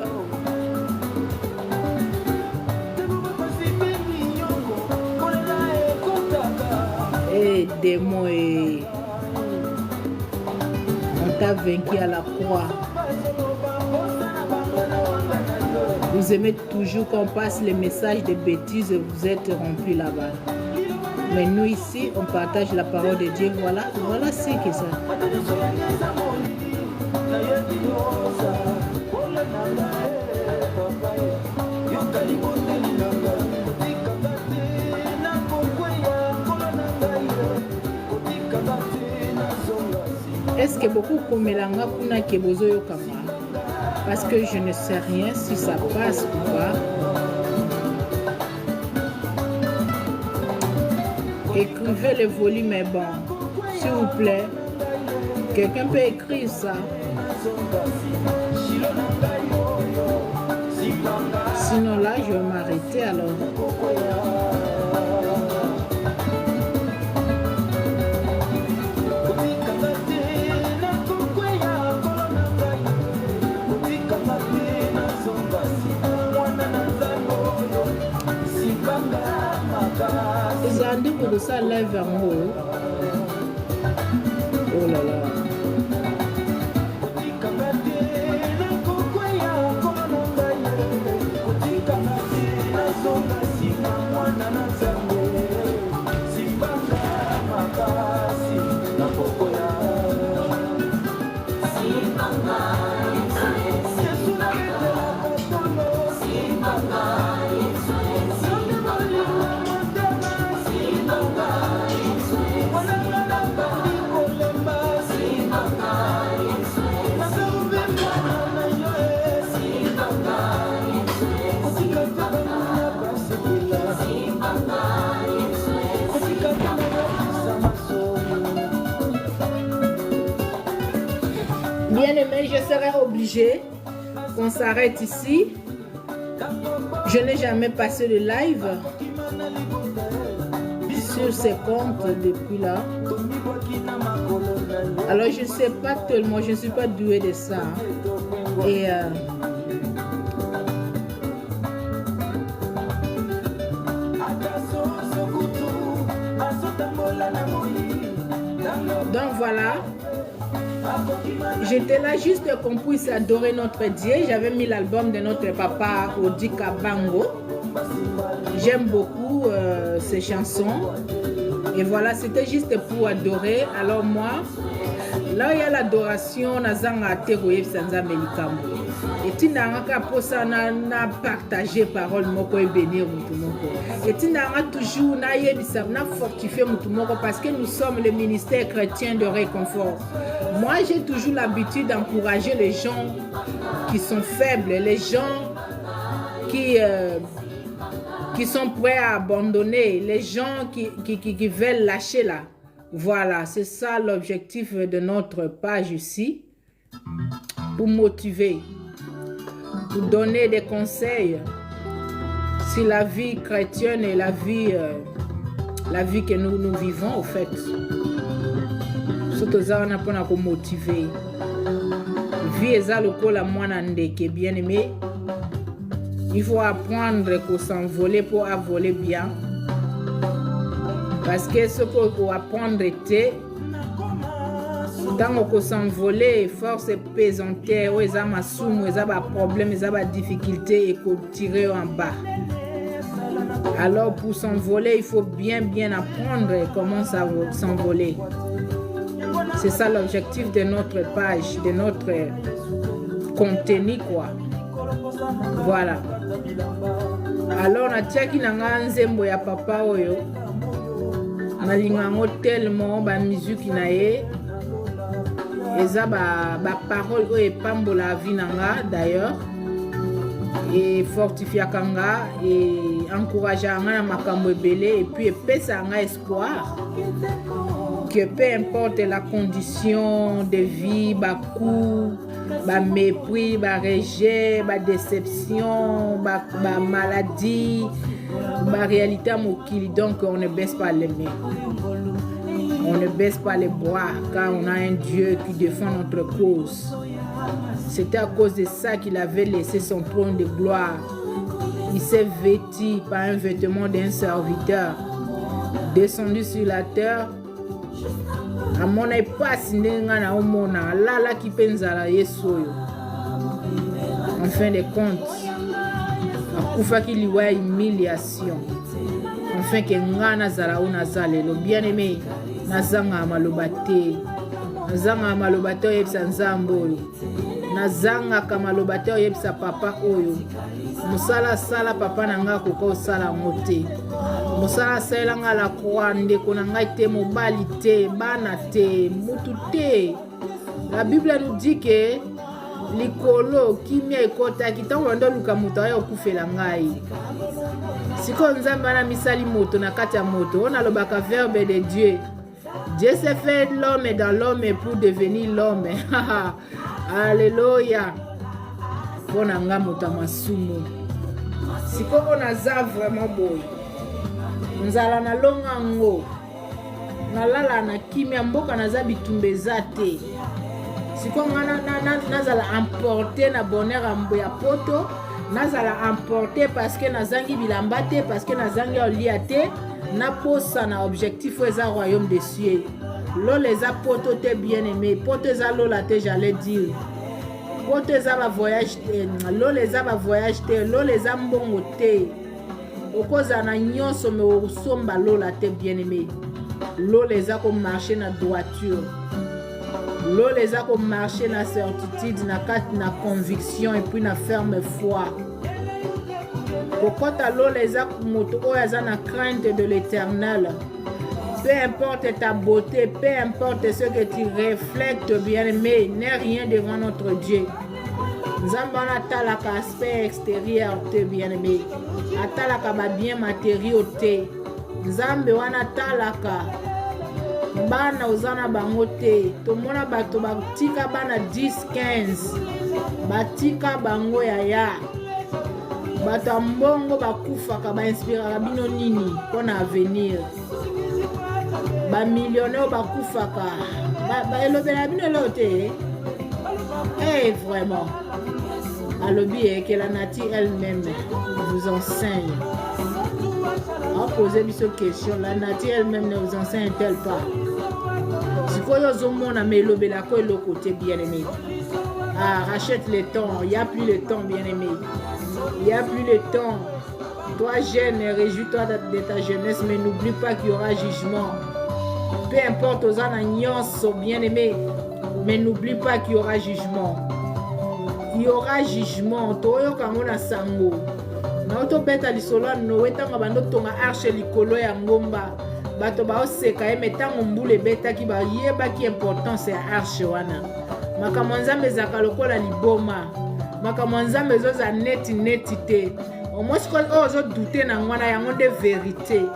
Aidez-moi. t'a vaincu à la croix. Vous aimez toujours qu'on passe les messages de bêtises et vous êtes remplis là-bas. Mais nous ici, on partage la parole de Dieu. Voilà ce que ça. Est-ce que beaucoup komelanga kuna kebozo yokama? Parce que je ne sais rien si ça passe ou pas. Écrivez le volume est bon. S'il vous plaît. Quelqu'un peut écrire ça. Sinon là, je vais m'arrêter alors. Zandi pour ça lève en haut. Oh là là. Bien-aimé, je serai obligé qu'on s'arrête ici. Je n'ai jamais passé de live sur ces comptes depuis là. Alors je ne sais pas tellement, je ne suis pas douée de ça. Et donc voilà. J'étais là juste qu'on puisse adorer notre Dieu. J'avais mis l'album de notre papa Odi Kabango. J'aime beaucoup ces chansons. Et voilà, c'était juste pour adorer. Alors moi, là il y a l'adoration, nazanga teroye sanza melikamo. Et tu n'as pas pour ça na partager parole moko et bénir mutumoko. Et tu n'as toujours na yebisa na fortifier mutumoko parce que nous sommes le ministère chrétien de réconfort. Moi, j'ai toujours l'habitude d'encourager les gens qui sont faibles, les gens qui sont prêts à abandonner, les gens qui veulent lâcher là. Voilà, c'est ça l'objectif de notre page ici, pour motiver, pour donner des conseils sur la vie chrétienne et la vie que nous vivons au fait. Surtout ça, on a pour motiver. Vie est la moine ndeke bien aimé. Il faut apprendre à s'envoler pour voler bien. Parce que ce qu'il faut apprendre était, tant qu'on s'envoler, force est pesantée, ou ils ont des problèmes, ils ont des difficultés et qu'on tire en bas. Alors pour s'envoler, il faut bien apprendre comment s'envoler. C'est ça l'objectif de notre page, de notre contenu quoi. Voilà. Alors na tiaki na nzembo ya papa oyo. Na lingango tellement ba musique na ye. Eza ba parole oyo epambola la vie nanga d'ailleurs. Et fortifier kanga et encourager anga na makambo ebele et puis epesa anga espoir. Que peu importe la condition de vie, ba coup, ba mépris, ba rejet, ba déception, ba maladie, ba réalité à mokili, donc on ne baisse pas les mains. On ne baisse pas les bras car on a un Dieu qui défend notre cause. C'était à cause de ça qu'il avait laissé son trône de gloire. Il s'est vêtu par un vêtement d'un serviteur, descendu sur la terre amona epasi ndenge nga na omona alalaki mpe nzala Yesu oyo. En fin de compte akufaki liwa ya humiliation enfin ke nga nazala oyo naza lelo. Bien aimé, nazanga maloba te, nazanga maloba te oyebisa nzambe oyo, nazangaka maloba te oyebisa papa oyo mosala sala papa na nga koka osala yango te. Mosala salela nga la croix ndeko na ngai te, mobali te, bana te, mutu te. La Bible nous dit que likolo kimia ekotaki ntango bando luka moto aya okufela ngai. Sikoyo nzambe wana misali moto na kati ya moto oyo nalobaka verbe de Dieu. Dieu s'est fait l'homme dans l'homme pour devenir l'homme. Alléluia. Pona nga moto masumu. Sikoyo naza vraiment boy. Nzala na longa ngo. Nalala na kimia mboka naza bitumbeza te. Sikoyo nazala emporté na bonheur ambo ya poto. Nazala emporté parce que nazangi bilamba te, parce que nazangi olia te. Na posa na objectif eza royaume des cieux. Lolo eza poto te bien aimé. Poto eza lola te j'allais dire. Poto eza ba voyage te. Lolo eza ba voyage te. Lolo eza mbongo te. Okoza na nyonso me osomba lola te bien aimé. Lolo eza ko marcher na droiture. Lolo eza ko marcher na certitude, na conviction et puis na ferme foi. Kokota lolo eza moto oyo aza na crainte de l'éternel. Peu importe ta beauté, peu importe ce que tu reflètes, bien-aimé, n'est rien devant notre Dieu. Nzambe wana atalaka aspect extérieur te bien-aimé. Atalaka ba bien matériaux te. Nzambe wana atalaka bana ozana bango te. Tomona bato batika bana 10-15. Batika bango yaya. Bato mbongo bakufaka bainspiraka bino nini pona avenir. Ba millionnaire bakufaka elobela bino lelo te. Vraiment. Alobi que la nature elle-même vous enseigne. On pose une question, la nature elle-même ne vous enseigne-t-elle pas? Si vous avez le côté bien aimé, rachète le temps, il n'y a plus le temps bien aimé. Il n'y a plus le temps. Toi jeune, réjouis-toi de ta jeunesse, mais n'oublie pas qu'il y aura jugement. Peu importe aux annonces bien aimés, mais n'oublie pas qu'il y aura jugement. Il y aura jugement. Toyo kangona sango. Na oto beta lisolo no wetanga bando tonga arche likolo ya ngomba. Bato ba oseka e metango mbule beta ki ba yeba ki importance ya arche wana. Makamanzambe zakalokola liboma. Makamanzambe zoza neti te. Omosko ozo douter na ngwana yango de vérité.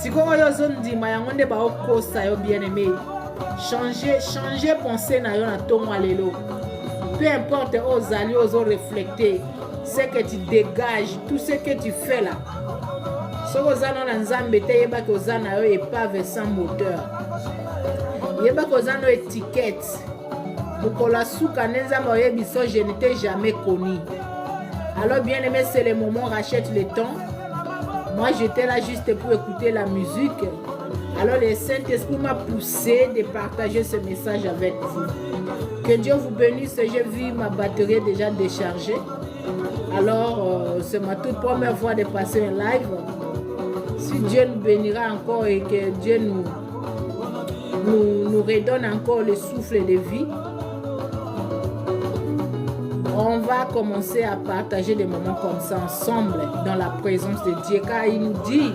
Siko oyo zo ndima yango nde ba okosa yo bien-aimé. Changer pensée na yo na tongo lelo. Peu importe aux alliés, aux refléter ce que tu dégages, tout ce que tu fais là. Ce que vous avez dans Nzambe te yeba que vous avez épave sans moteur. Yeba que vous avez étiquette. Bukola souka Nzambe oyebiso je ne t'ai jamais connu. Alors bien aimé, c'est le moment, rachète le temps. Moi j'étais là juste pour écouter la musique. Alors le Saint-Esprit m'a poussé de partager ce message avec vous. Que Dieu vous bénisse. J'ai vu ma batterie déjà déchargée. Alors c'est ma toute première fois de passer un live. Si Dieu nous bénira encore et que Dieu nous redonne encore le souffle de vie, on va commencer à partager des moments comme ça ensemble dans la présence de Dieu. Car il nous dit,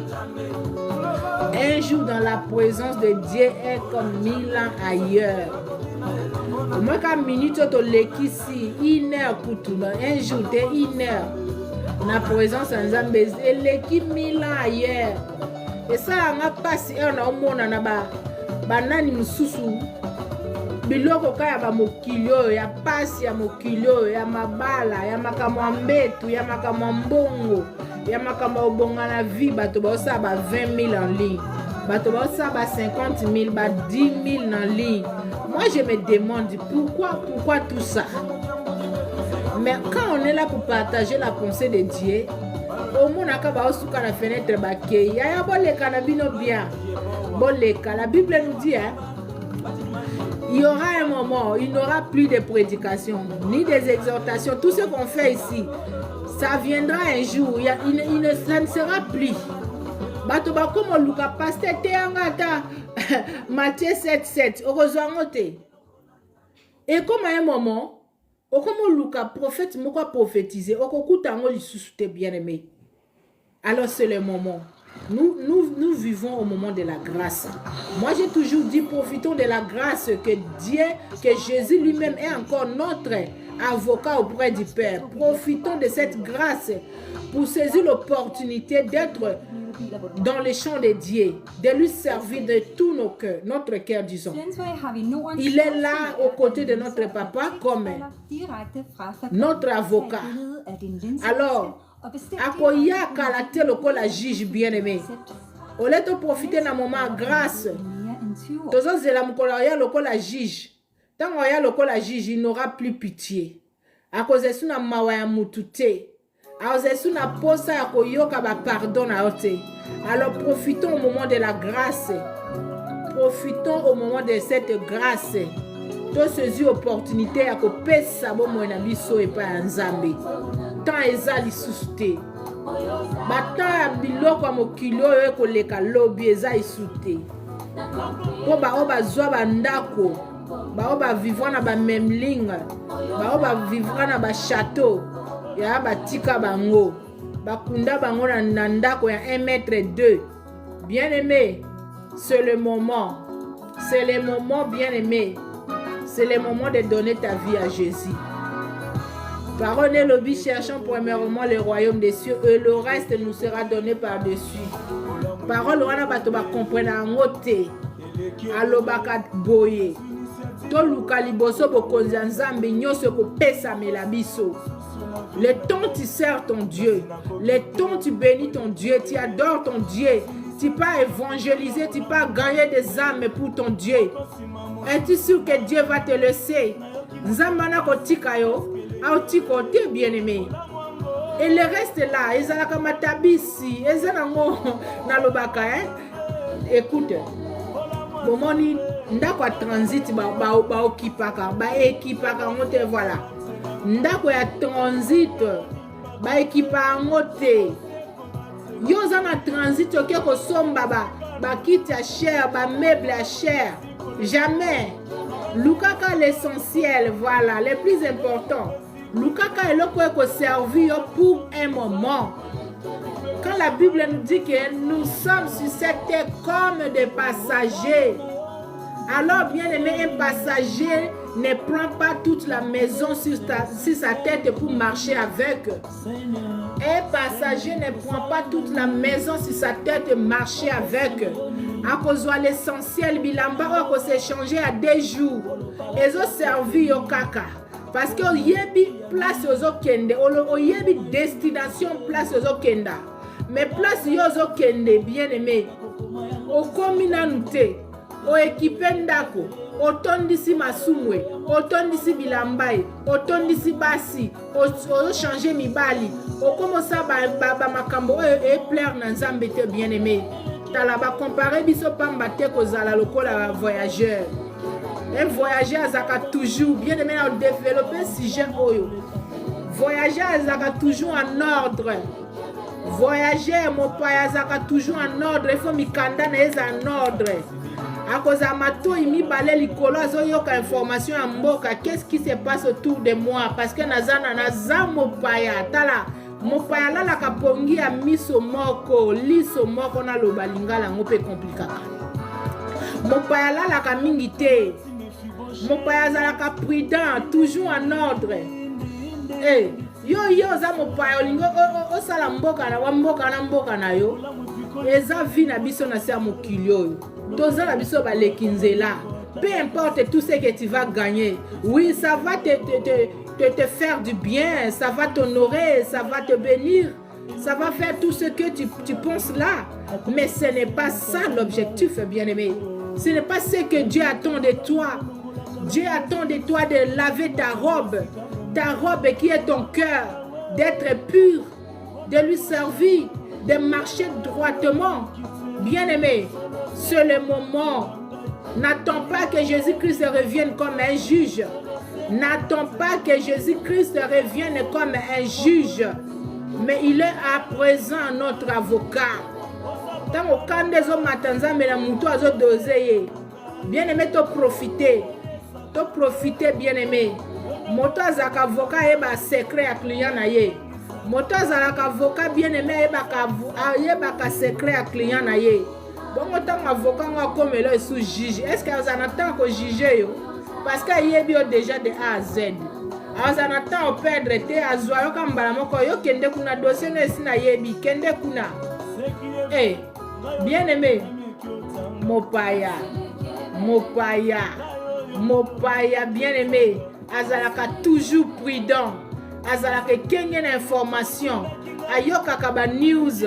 un jour dans la présence de Dieu est comme 1000 ans ailleurs. Moi, quand minute to lekisi, 1 heure kutuna, un jour de 1 heure. Na présence en Zambé, et leki 1000 ans ailleurs. Et ça, on a passé un homme na banani mususu. Biloko kaya ba mokilio, ya pasi ya mokilio, ya mabala, ya makamwambetu, ya makamwambongo, ya makamwabonga na vie, bato ba osa ba 20 000 en ligne. Bato ba osa ba 50 000, ba 10 000 en ligne. Moi je me demande pourquoi tout ça. Mais quand on est là pour partager la pensée de Dieu, au moins on a osuka na fenêtre bakei. Ya boleka na bino bien. Boleka, la Bible nous dit il y aura un moment, il n'y aura plus de prédication, ni des exhortations. Tout ce qu'on fait ici, ça viendra un jour, ça ne sera plus. Bato ba comme Luka pasteur Teangata Matthieu 7:7 okozwangote. Et comme à un moment, comme Luka prophète moko prophétiser, okokutango lisusu te bien-aimé. Alors c'est le moment. Nous vivons au moment de la grâce. Moi j'ai toujours dit, profitons de la grâce que Dieu, que Jésus lui-même est encore notre avocat auprès du Père. Profitons de cette grâce pour saisir l'opportunité d'être dans les champs de Dieu, de lui servir de tout notre cœur, disons. Il est là aux côtés de notre papa comme notre avocat. Alors, akoya kalate lokola juge bien-aimé. Au lieu de profiter d'un moment grâce, tozo zela mukoloya lokola juge. Tant oya lokola juge, il n'aura plus pitié. À cause de suna mawaya mutute. À cause de suna posa ya koyoka ba pardon na ote. Alors profitons au moment de la grâce. Profitons au moment de cette grâce. Tous ces opportunités à kopesa bo mona biso et pas nzambe. Tant ezali susute. Bata biloko mokilo yo koleka lobi eza isute. Po ba oba zwa bandako. Ba oba vivre na ba memling. Ba oba vivre na ba château. Ya ba tika bango. Ba kunda bango na ndako ya 1 mètre 2. Bien-aimé, c'est le moment. C'est le moment, bien-aimé. C'est le moment de donner ta vie à Jésus. Parole et lobby, cherchons premièrement le royaume des cieux et le reste nous sera donné par-dessus. Parole, wana bato ba comprendre ngote. Alobaka boye. To luka liboso bokonzi nzambe nyonso ko pesa melabiso. Le temps tu sers ton Dieu. Le temps tu bénis ton Dieu. Tu adores ton Dieu. Tu peux évangéliser. Tu peux gagner des âmes pour ton Dieu. Es-tu sûr que Dieu va te laisser? Nzambana kotika yo. Aotiko te bien-aimé. Et le reste là. Ezalaka matabisi. Ezalango na lobaka. Écoute. Bomoni ndako ya transit ba okipaka. Ba ekipaka ngote voilà. Ndako ya transit ba ekipa ngote. Yo za na transit oke ko somba ba kit ya cher, ba meuble ya cher. Jamais. Lukaka l'essentiel, voilà, le plus important. Lukaka est là pour servir pour un moment. Quand la Bible nous dit que nous sommes sur cette terre comme des passagers, alors bien aimé, un passager ne prend pas toute la maison sur sa tête pour marcher avec. Un passager ne prend pas toute la maison sur sa tête et marcher avec. À cause de l'essentiel, bilamba on s'est changé à 2 jours. Ils ont servi au caca. Parce que yebi place aux okende, o yebi destination place aux okenda. Mais place aux okende, bien aimé. Au communauté, au équipé ndako, au tondisi masumwe, au tondisi bilambaye, au tondisi basi, au changer mibali, au commence ba makambo et plaire na nzambe te bien aimé. Talaba comparé biso pamba te kozala lokola voyageur. Un voyageur azaka toujours bien aimé à développer sujet oyo. Voyageur azaka toujours en ordre. Voyageur mon paya azaka toujours en ordre, il faut mikanda na eza en ordre. À cause de mato imi balé likolo azoyoka information en mboka, qu'est-ce qui se passe autour de moi parce que naza mon paya tala mopaya la kapongi ya miso moko liso moko na lobalingala ngope komplikaka. Mopaya la ka mingi te. Mopaya za ka prudent, toujours en ordre. Eh, yo za mopaya olingo o sala mboka na mboka na yo. Eza vi na biso na ser mokili oyo. Toza na biso balekinzela. Peu importe tout ce que tu vas gagner. Oui, ça va te faire du bien, ça va t'honorer, ça va te bénir, ça va faire tout ce que tu penses là. Mais ce n'est pas ça l'objectif, bien-aimé. Ce n'est pas ce que Dieu attend de toi. Dieu attend de toi de laver ta robe qui est ton cœur, d'être pur, de lui servir, de marcher droitement. Bien-aimé, c'est le moment. N'attends pas que Jésus-Christ revienne comme un juge. N'attends pas que Jésus-Christ revienne comme un juge. Mais il est à présent notre avocat. Tant au camp des hommes matanza, mais la mouton a dosé. Bien aimé, t'as profité. T'as profité, bien aimé. Moto azaka avocat et ba secret à client na ye. Moto azaka avocat bien aimé et ba secret à client na ye. Bon autant avocat nga comme là sous juge. Est-ce que vous en attend que juger yo? Parce que y est déjà de A à Z. Vous en attend au perdre te azwa yo kambala moko yo kende kuna dossier na sina yebi kende kuna. Eh bien aimé. Mopaya bien aimé. Azalaka toujours prudent. Azalaka kengen information. Ayoka kaba news.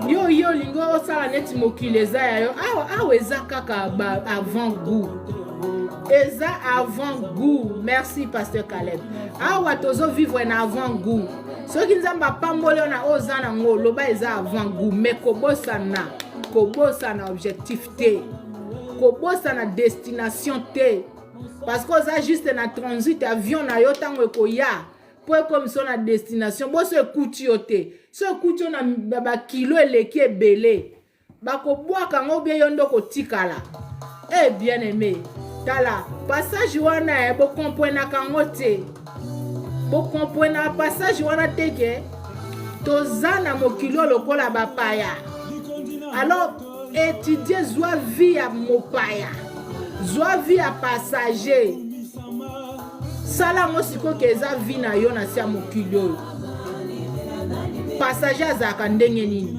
Yo lingo osala neti mokili eza ya yo. Awa eza kaka avant goût. Eza avant goût. Merci Pasteur Caleb. Awa tozo vivre na avant goût. Soki nzamba pambole na ozana ngo loba eza avant goût. Mais kobosa na objectif te. Kobosa na destination te. Parce que ça juste na transit avion na yo tango ekoya pour comme son na destination bo se kuti yote se kuti na ba kilo eleki ebele ba ko bwaka ngo bien yondo ko tikala. Eh bien aimé tala passage wana bo comprendre kango te bo comprendre passage wana teke tozana mokilo lokola ba paya. Alors étudier zwa vie à mopaya. Zwa vie à passager. Sala mosiko keza vie na yo na sia mokilo. Passager azaka ndenge nini?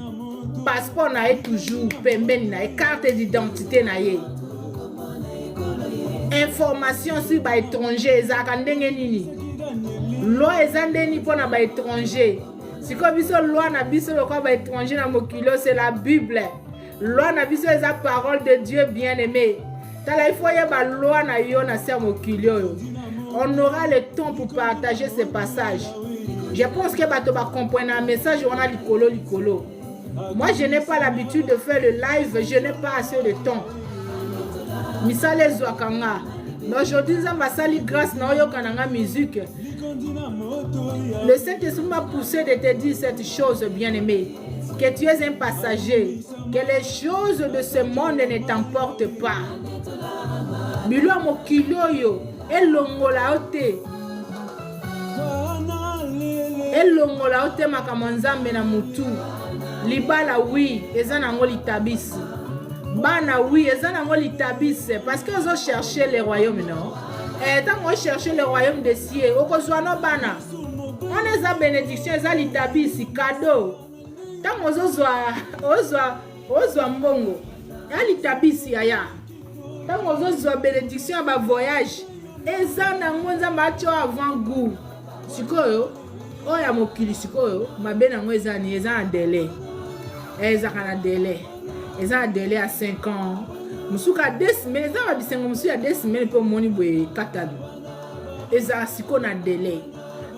Passeport na ye toujours pembeni na ye, carte d'identité na ye. Information sur ba étranger ezaka ndenge nini? Loi ezandeni pona ba étranger. Siko biso loi na biso lokwa ba étranger na mokilo c'est la Bible. Loi na biso eza parole de Dieu bien-aimé. Il faut y loi na yo na sia mokilio. On aura le temps pour partager ce passage. Je pense que bato ba comprendre un message on a likolo. Moi je n'ai pas l'habitude de faire le live, je n'ai pas assez de temps. Misale zwakanga. Mais aujourd'hui ça m'a sali grâce na yo kananga musique. Le Saint-Esprit m'a poussé de te dire cette chose bien-aimée, que tu es un passager, que les choses de ce monde ne t'emportent pas. Bilwa mokilo yo elongola ote makamanzambe na mutu libala oui eza nango litabisi bana oui eza nango litabisi parce que ozo chercher le royaume non tant on chercher le royaume des cieux okozwa no bana on eza bénédiction eza litabisi cadeau tant ozwa mbongo ya litabisi aya. Tant que vous avez bénédiction à voyage, et ça n'a pas avant goût. Sikoyo, oh ya mokili sikoyo, ma belle en ezani, eza un délai. Eza un délai. Eza un délai à 5 ans. Musuka 2 semaines, eza va bisengo musu ya 2 semaines pour moni boye katadu. Eza siko na délai.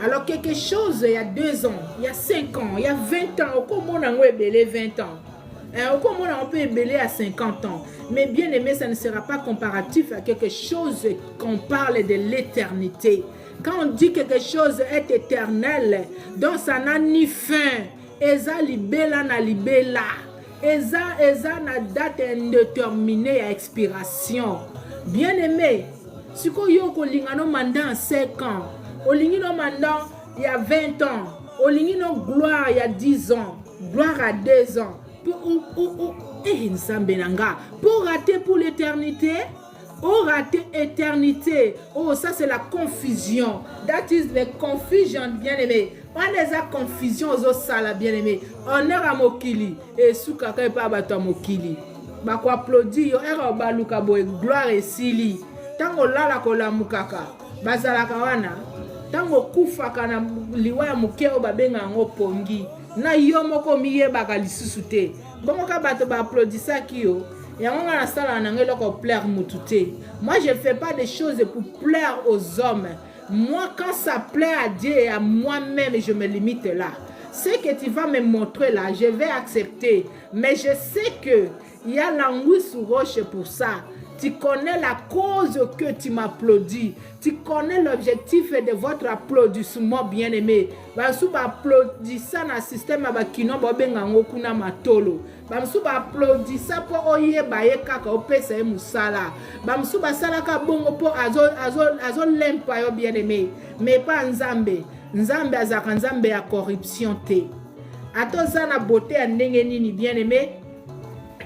Alors quelque chose il y a 2 ans, il y a 5 ans, il y a 20 ans, comment on a belé 20 ans. Comment on peut ébeler à 50 ans. Mais bien aimé, ça ne sera pas comparatif à quelque chose qu'on parle de l'éternité. Quand on dit quelque chose est éternel, donc ça n'a ni fin. Eza libela na libela. Eza na date indéterminée à expiration. Bien aimé, si on y a un mandat en 5 ans, on y a un mandat il y a 20 ans, on y a une gloire il y a 10 ans, gloire à 2 ans. Pour rater pour l'éternité, rater éternité. Oh, ça c'est la confusion. That is the confusion, bien aimé. On a la confusion aux sala, bien aimé. On est à Mokili et sous kaka pas bato Mokili. Ba ko applaudir yo era baluka boy gloire et sili. Tango lala ko la mukaka. Bazala kawana. Tango kufa kana liwa ya mukeo babenga ngo pongi. Na yo moko miye baka lisusu te. Bongo ka bato ba applaudissa ki yo. Ya nga na sala na ngelo ko plaire mutu te. Moi je fais pas des choses pour plaire aux hommes. Moi quand ça plaît à Dieu et à moi-même, je me limite là. Ce que tu vas me montrer là, je vais accepter. Mais je sais que Il y a l'anguille sous roche pour ça. Tu connais la cause que tu m'applaudis. Tu connais l'objectif de votre applaudissement, bien-aimé. Bamsou applaudissa na système abakino bobenga ngokuna matolo. Bamsou applaudissa pour oye baye kaka opesa musala. Bamsou basalaka bongo po azo lempa yo bien-aimé. Mais pas Nzambe. Nzambe azaka Nzambe ya corruption te. Atoza na beauté ya ndenge nini bien-aimé.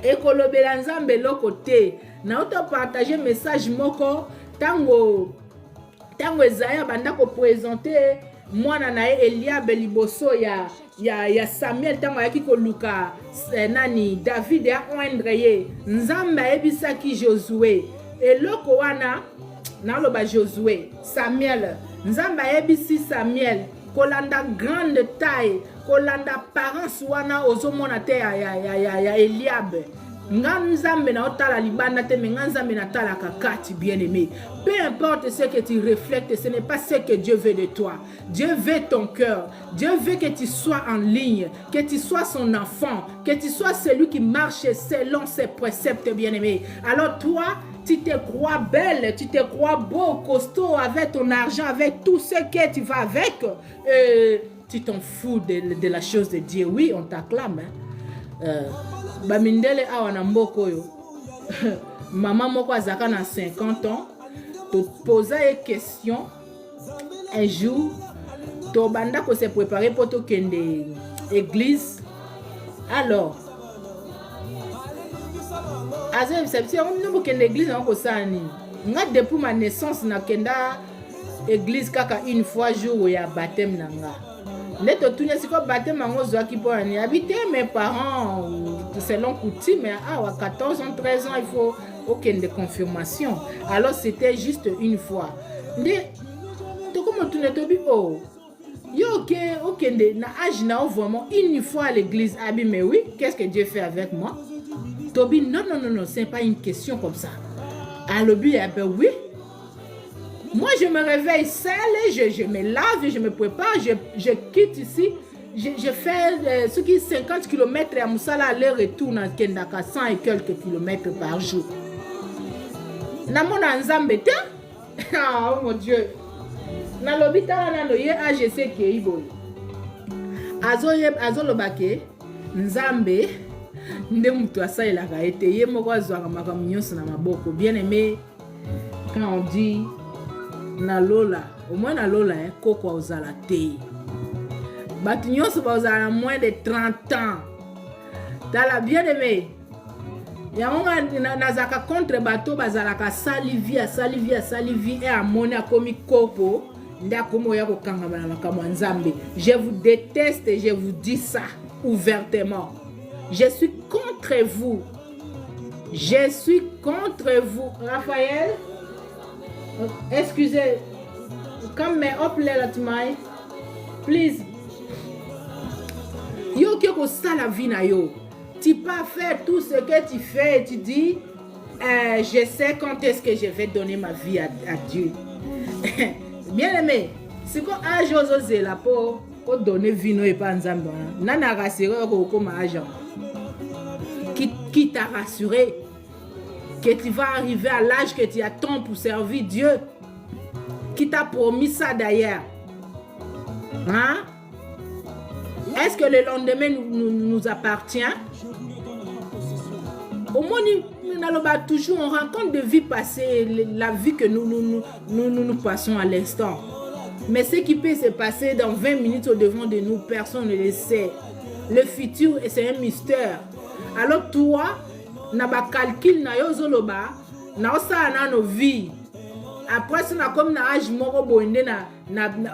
Ekolobela Nzambe loko te. Na auto partager message moko tango Esaïa banda ko présenter mwana na Eliab liboso ya Samuel tango yaki ko luka nani David ya oindre ye Nzambe ebisaki Josué eloko wana na loba Josué Samuel Nzambe ebisi Samuel kolanda grande taille kolanda parents wana ozomona te ya Eliab Nzambe na otala libanda te mais Nzambe na tala kakati bien-aimé. Peu importe ce que tu reflètes, ce n'est pas ce que Dieu veut de toi. Dieu veut ton cœur. Dieu veut que tu sois en ligne, que tu sois son enfant, que tu sois celui qui marche selon ses préceptes bien-aimé. Alors toi, tu te crois belle, tu te crois beau, costaud avec ton argent, avec tout ce que tu vas avec. Tu t'en fous de la chose de Dieu. Oui, on t'acclame. Bamindele awa na mboko yo maman moko azaka na 50 ans to posa une question un jour to banda ko se préparer pour to kende église alors azo c'est on no kende église on ko sani nga depuis ma naissance na kenda église kaka une fois jour ya baptême nanga. Neto tunya siko baptême mango zwaki po ani habiter mes parents selon coutume à 14 ans 13 ans il faut aucune de confirmation. Alors c'était juste une fois. Ndé to comme tu ne tobi oh yo aucun de na âge na vraiment une fois à l'église abi mais oui qu'est-ce que Dieu fait avec moi? Tobi non c'est pas une question comme ça. À l'objet ben oui. Moi, je me réveille seule, je me lave, je me prépare, je quitte ici. Je fais ce qui est 50 km à Moussala aller-retour dans Kendaka, 100 et quelques kilomètres par jour. Na mon Nzambe te? Oh mon Dieu. Na lobita na loye AGC ke ibo. Azo lobake Nzambe nde mutu asalelaka ete ye moko azwaka makambo nyonso na maboko. Bien aimé, quand on dit na lola au moins na lola koko ozala te batu nyonso bazala moins de 30 ans tala bien aimé yango nazaka contre bato bazalaka salivia et amoni akomi kopo nda komo ya kokanga na makambo Nzambe. Je vous déteste et je vous dis ça ouvertement. Je suis contre vous. Je suis contre vous. Raphaël, excusez, come up là tu m'as, please. Yo kyoko ça la vie na yo. Tu pas faire tout ce que tu fais et tu dis je sais quand est-ce que je vais donner ma vie à Dieu. Bien aimé, c'est quoi âge osé là pour donner vie no et pas Nzambe. Nana rassuré comme agent. Qui t'a rassuré que tu vas arriver à l'âge que tu attends pour servir Dieu? Qui t'a promis ça d'ailleurs? Hein? Est-ce que le lendemain nous appartient? Au moins, toujours on rencontre de vie passée, la vie que nous passons à l'instant. Mais ce qui peut se passer dans 20 minutes au devant de nous, personne ne le sait. Le futur, c'est un mystère. Alors toi, na ba calcul na yo zoloba na osa na no vie après ça na comme na âge moko boende na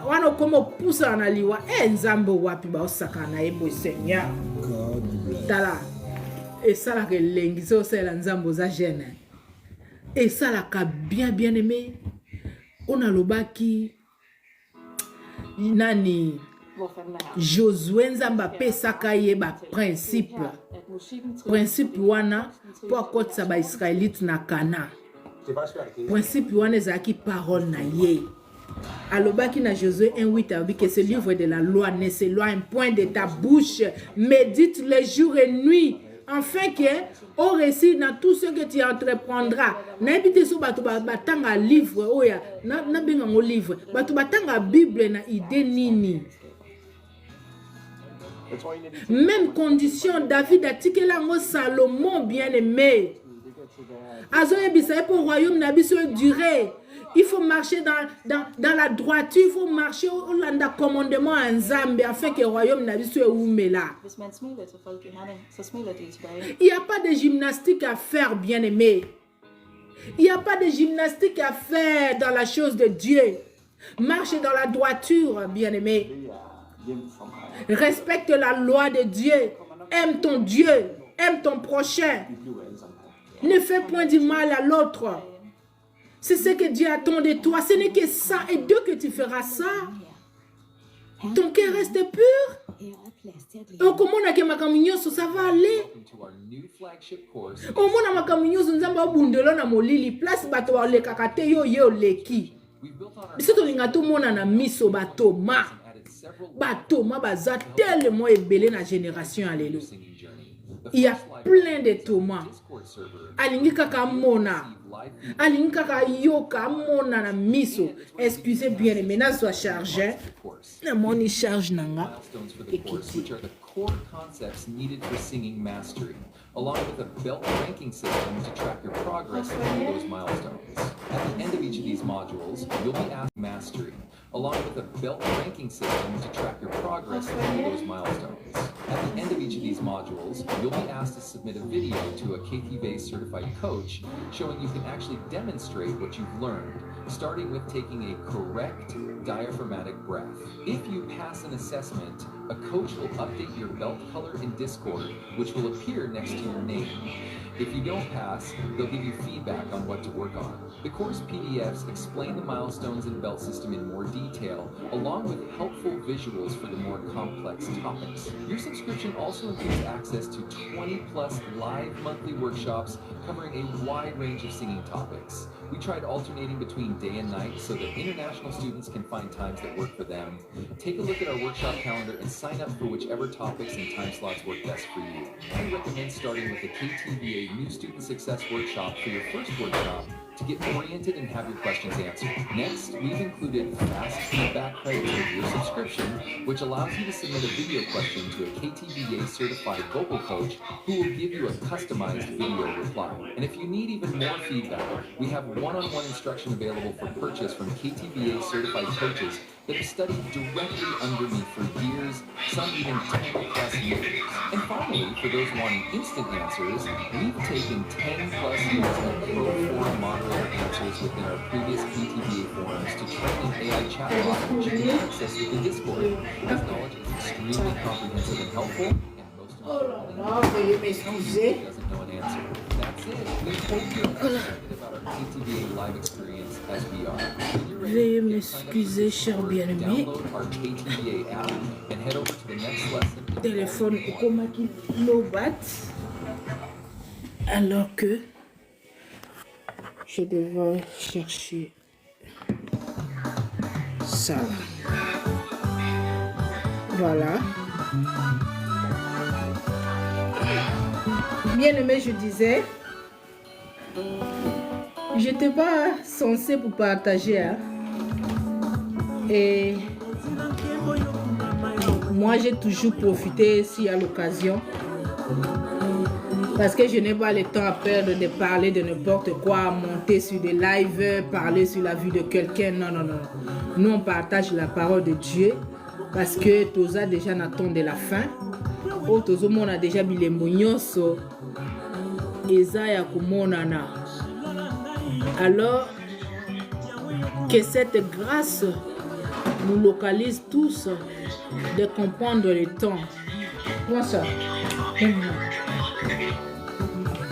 wana comme poussa na liwa Nzambe wapi ba osaka na ebo Seigneur tala et ça la que lengizo c'est la Nzambe za jeune et ça la ka bien aimé on a lobaki nani Josué Nzamba pesaka ye ba principe wana po akotisa ba Israélite na Kana. Principe wana ezaki parole na ye. Alobaki na Josué 1:8 a dit que ce livre de la loi ne s'éloigne point de ta bouche, médite le jour et nuit afin que au récit dans tout ce que tu entreprendras n'habite sur bato batanga livre oya na benga ngo livre bato batanga Bible na idée nini. Même condition David a tiqué là Salomon bien-aimé. Azoye bisa pour royaume na biso durer. Il faut marcher dans la droiture, il faut marcher au landa commandement en Zambie afin que le royaume n'a pas où là. Il n'y a pas de gymnastique à faire, bien-aimé. Il n'y a pas de gymnastique à faire dans la chose de Dieu. Marche dans la droiture, bien-aimé. Respecte la loi de Dieu. Aime ton Dieu. Aime ton prochain. Ne fais point du mal à l'autre. C'est ce que Dieu attend de toi. Ce n'est que ça. Et dès que tu feras ça, ton cœur reste pur. Et comment on a que ma caminyoso, ça va aller. Au moins, ma caminyoso, nous avons bundelo na molili place bato wa le kakate yo ye oleki. Biso to linga tout monde na miso batoma. Batoma baza tellement ebelé na génération alléluia. Il y a plein de tomas. Alingi kaka mona. Alingi kaka yoka mona na miso. Excusez bien, mais na soit chargé. Na moni charge nanga. Core concepts needed for singing mastery, along with a belt ranking system to track your progress through those milestones. At the end of each of these modules, you'll be asked mastery, along with a belt ranking system to track your progress through those milestones. At the end of each of these modules, you'll be asked to submit a video to a KT-based certified coach showing you can actually demonstrate what you've learned, starting with taking a correct diaphragmatic breath. If you pass an assessment, a coach will update your belt color in Discord, which will appear next to your name. If you don't pass, they'll give you feedback on what to work on. The course PDFs explain the milestones and belt system in more detail, along with helpful visuals for the more complex topics. Your subscription also includes access to 20+ live monthly workshops covering a wide range of singing topics. We tried alternating between day and night so that international students can find times that work for them. Take a look at our workshop calendar and sign up for whichever topics and time slots work best for you. I recommend starting with the KTVA New Student Success Workshop for your first workshop to get oriented and have your questions answered. Next, we've included fast feedback credits with your subscription, which allows you to submit a video question to a KTVA certified vocal coach who will give you a customized video reply. And if you need even more feedback, we have one-on-one instruction available for purchase from KTVA certified coaches that have studied directly under me for years, some even 10+ years. And finally, for those wanting instant answers, we've taken 10+ years of pro forum moderator answers within our previous KTVA forums to train an AI chatbot which you can access with the Discord. This knowledge is extremely comprehensive and helpful, and most importantly, doesn't know an answer. That's it. We hope you're excited about our KTVA live experience as we are. Veuillez m'excuser, cher bien-aimé. Download our KTVA app and head over to the next lesson. Téléphone Okomaki Lobat. Alors que je devrais chercher ça. Voilà. Bien-aimé, je disais, j'étais pas censée pour partager, hein. Et moi, j'ai toujours profité s'il y a l'occasion. Parce que je n'ai pas le temps à perdre de parler de n'importe quoi, monter sur des lives, parler sur la vie de quelqu'un. Non, non, non. Nous, on partage la parole de Dieu. Parce que tous a déjà n'attend de la fin. Oh, tous le monde a déjà mis les mougnos. Esaïa Kumonana. Alors, que cette grâce nous localise tous de comprendre le temps. Comment ça?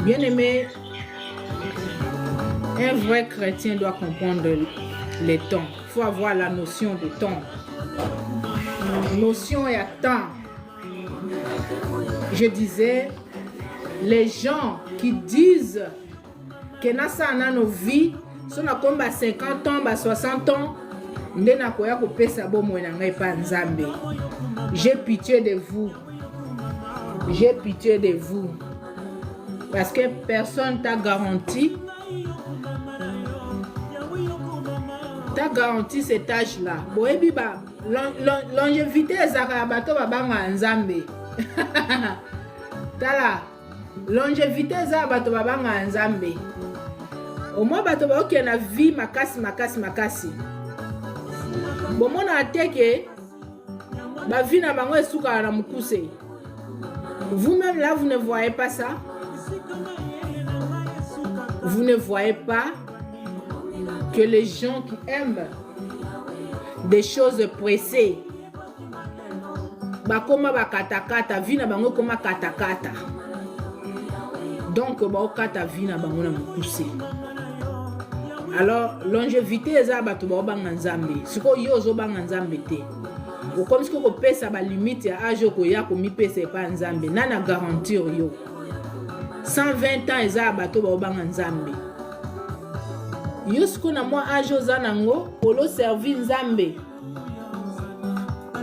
Bien aimé, un vrai chrétien doit comprendre le temps. Il faut avoir la notion de temps. Notion et à temps. Je disais, les gens qui disent que nous avons nos vies, si on a comme 50 ans, 60 ans, j'ai pitié de vous. J'ai pitié de vous. Parce que personne t'a garanti. T'as garanti cet âge-là. Boebi ba longévité ezaka bato babanga nzambe. Tala longévité ezaka bato babanga nzambe. Au moins bato ba oké na vie makasi. Bomona ateke ba vie na bango esuka na mukuse. Vous-même là vous ne voyez pas ça. Vous ne voyez pas que les gens qui aiment des choses pressées, bakoma bakatakata, vina bango koma katakata. Donc bakata vina bango na mukuse. Alors longévité eza bato ba banga nzambe. Siko yo zo banga nzambe te. Ou comme ce que pesa ba limite ya âge ko ya ko mi pesa pa nzambe. Nana garantir yo. 120 ans eza bato ba banga nzambe. Yo siko na moi âge oza nango polo servir nzambe.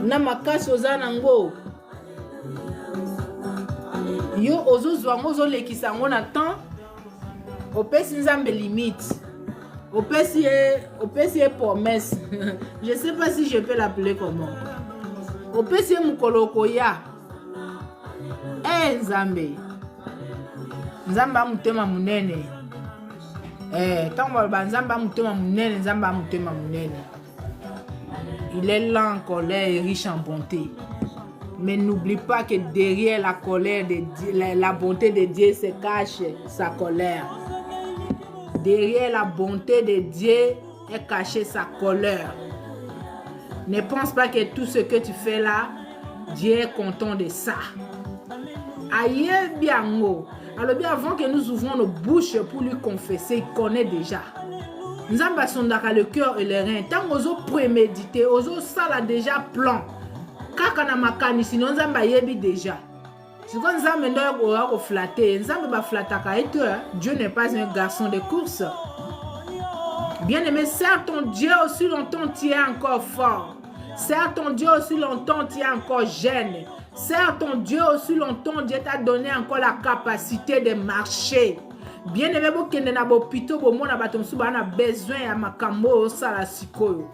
Na makasi oza nango. Yo ozo zwango ozo lekisa ngo na temps. Opesi nzambe limite. Opesi promesse. Je sais pas si je peux l'appeler comment. Opesi mukoloko ya. Nzambe. Nzambe amutema munene. Tant ba nzambe amutema munene, nzambe amutema munene. Il est lent en colère et riche en bonté. Mais n'oublie pas que derrière la colère de Dieu, la bonté de Dieu se cache sa colère. Derrière la bonté de Dieu est cachée sa colère. Ne pense pas que tout ce que tu fais là, Dieu est content de ça. Aïe bien. Alors bien avant que nous ouvrons nos bouches pour lui confesser, il connaît déjà. Nzamba sondaka le cœur et les reins. Tant ozo préméditer, ozo sala déjà plan. Kaka na makani sinon nzamba yebi déjà. Si quand nzamba ndoya ko flatter, nzamba ba flataka et Dieu n'est pas un garçon de course. Bien-aimé, serre ton Dieu aussi longtemps tu es encore fort. Serre ton Dieu aussi longtemps tu es encore jeune. Serre ton Dieu aussi longtemps Dieu t'a donné encore la capacité de marcher. Bien-aimé, bokende na bopito bomona batomsu bana besoin ya makambo sala sikoyo.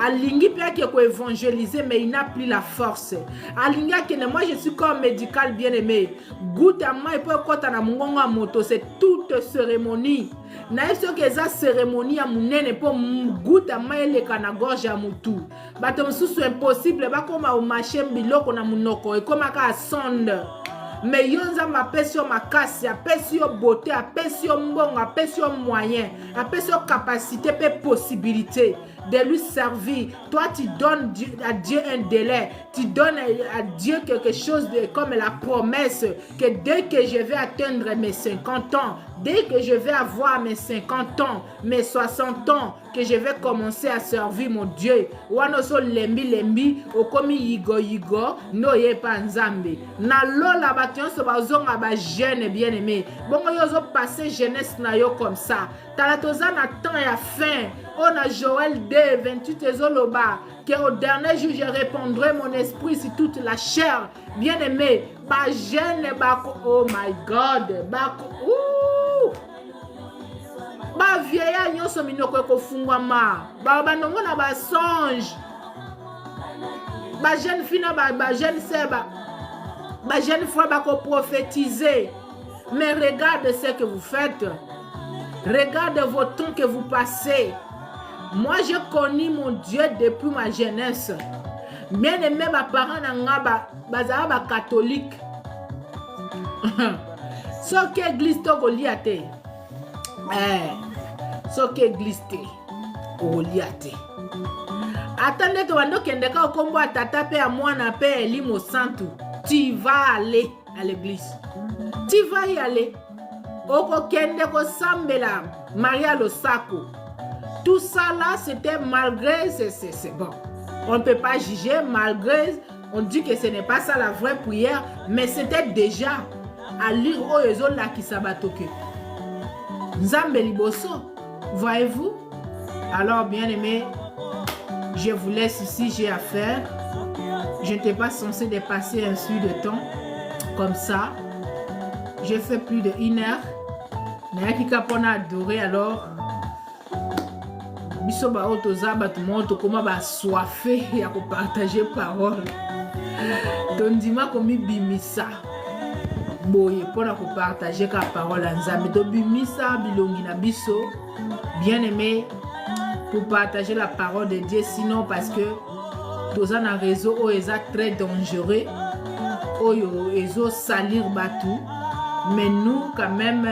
Alingi pia qui est évangéliser mais il n'a plus la force. Alingi que moi je suis comme médical bien-aimé. Goûte à moi et peut kota na mungonga moto c'est toute cérémonie. Na eso que za cérémonie à munene pour goûte à moi le kana gorge à mutu. Batomsu c'est impossible ba koma au marché biloko na munoko et comme ka sonde. Mais yo nzamba apesi yo makasi, apesi yo beauté, apesi yo mbongo, apesi yo moyen, apesi yo capacité et possibilité de lui servir. Toi tu donnes à Dieu un délai, tu donnes à Dieu quelque chose de, comme la promesse que dès que je vais atteindre mes 50 ans, dès que je vais avoir mes 50 ans, mes 60 ans, que je vais commencer à servir mon Dieu. Wanoso lembi, okomi yigo, no ye pa nzambe. Na lola bation so bazonga ba jeune bien aimé. Bongo yozo passer jeunesse na yo comme ça. Talatoza na temps ya fin. On a Joël 2, 28 ezoloba. Que au dernier jour je répandrai mon esprit sur toute la chair. Bien aimé, ba jeune bako, oh my God, bako, ba vieya nyonso minoko ko fungwama ba banongo na ba songe ba jeune fille ba jeune seba ba jeune foi ba ko prophétiser. Mais regarde ce que vous faites, regarde vos temps que vous passez. Moi j'ai connu mon Dieu depuis ma jeunesse. Bien aimé ba parents na nga ba ba catholique. So que église to goliate. Soke gliste oliate. Attendez to wando kendeka okombo atata pe a mwana pe elimo santu. Tu vas aller à l'église. Tu vas y aller. Oko kende ko sambela Maria Losako. Tout ça là c'était malgré c'est bon. On ne peut pas juger malgré on dit que ce n'est pas ça la vraie prière mais c'était déjà à lire oyezo la kisabatoke. Nzambe liboso. Voyez-vous? Alors, bien aimé, je vous laisse ici, j'ai à faire. Je n'étais pas censé dépasser un su de temps comme ça. j'ai fait plus de 1 heure. Mais qui on a adoré alors. Biso ba otoza ba tout monde comment ba soifé ya ko partager parole. Tondima komi bimisa. Boye pona ko partager ka parole nzambe to bimisa bilongi na biso. Bien aimé pour partager la parole de Dieu, sinon parce que tous un réseau où est très dangereux, où ils salir batou, mais nous quand même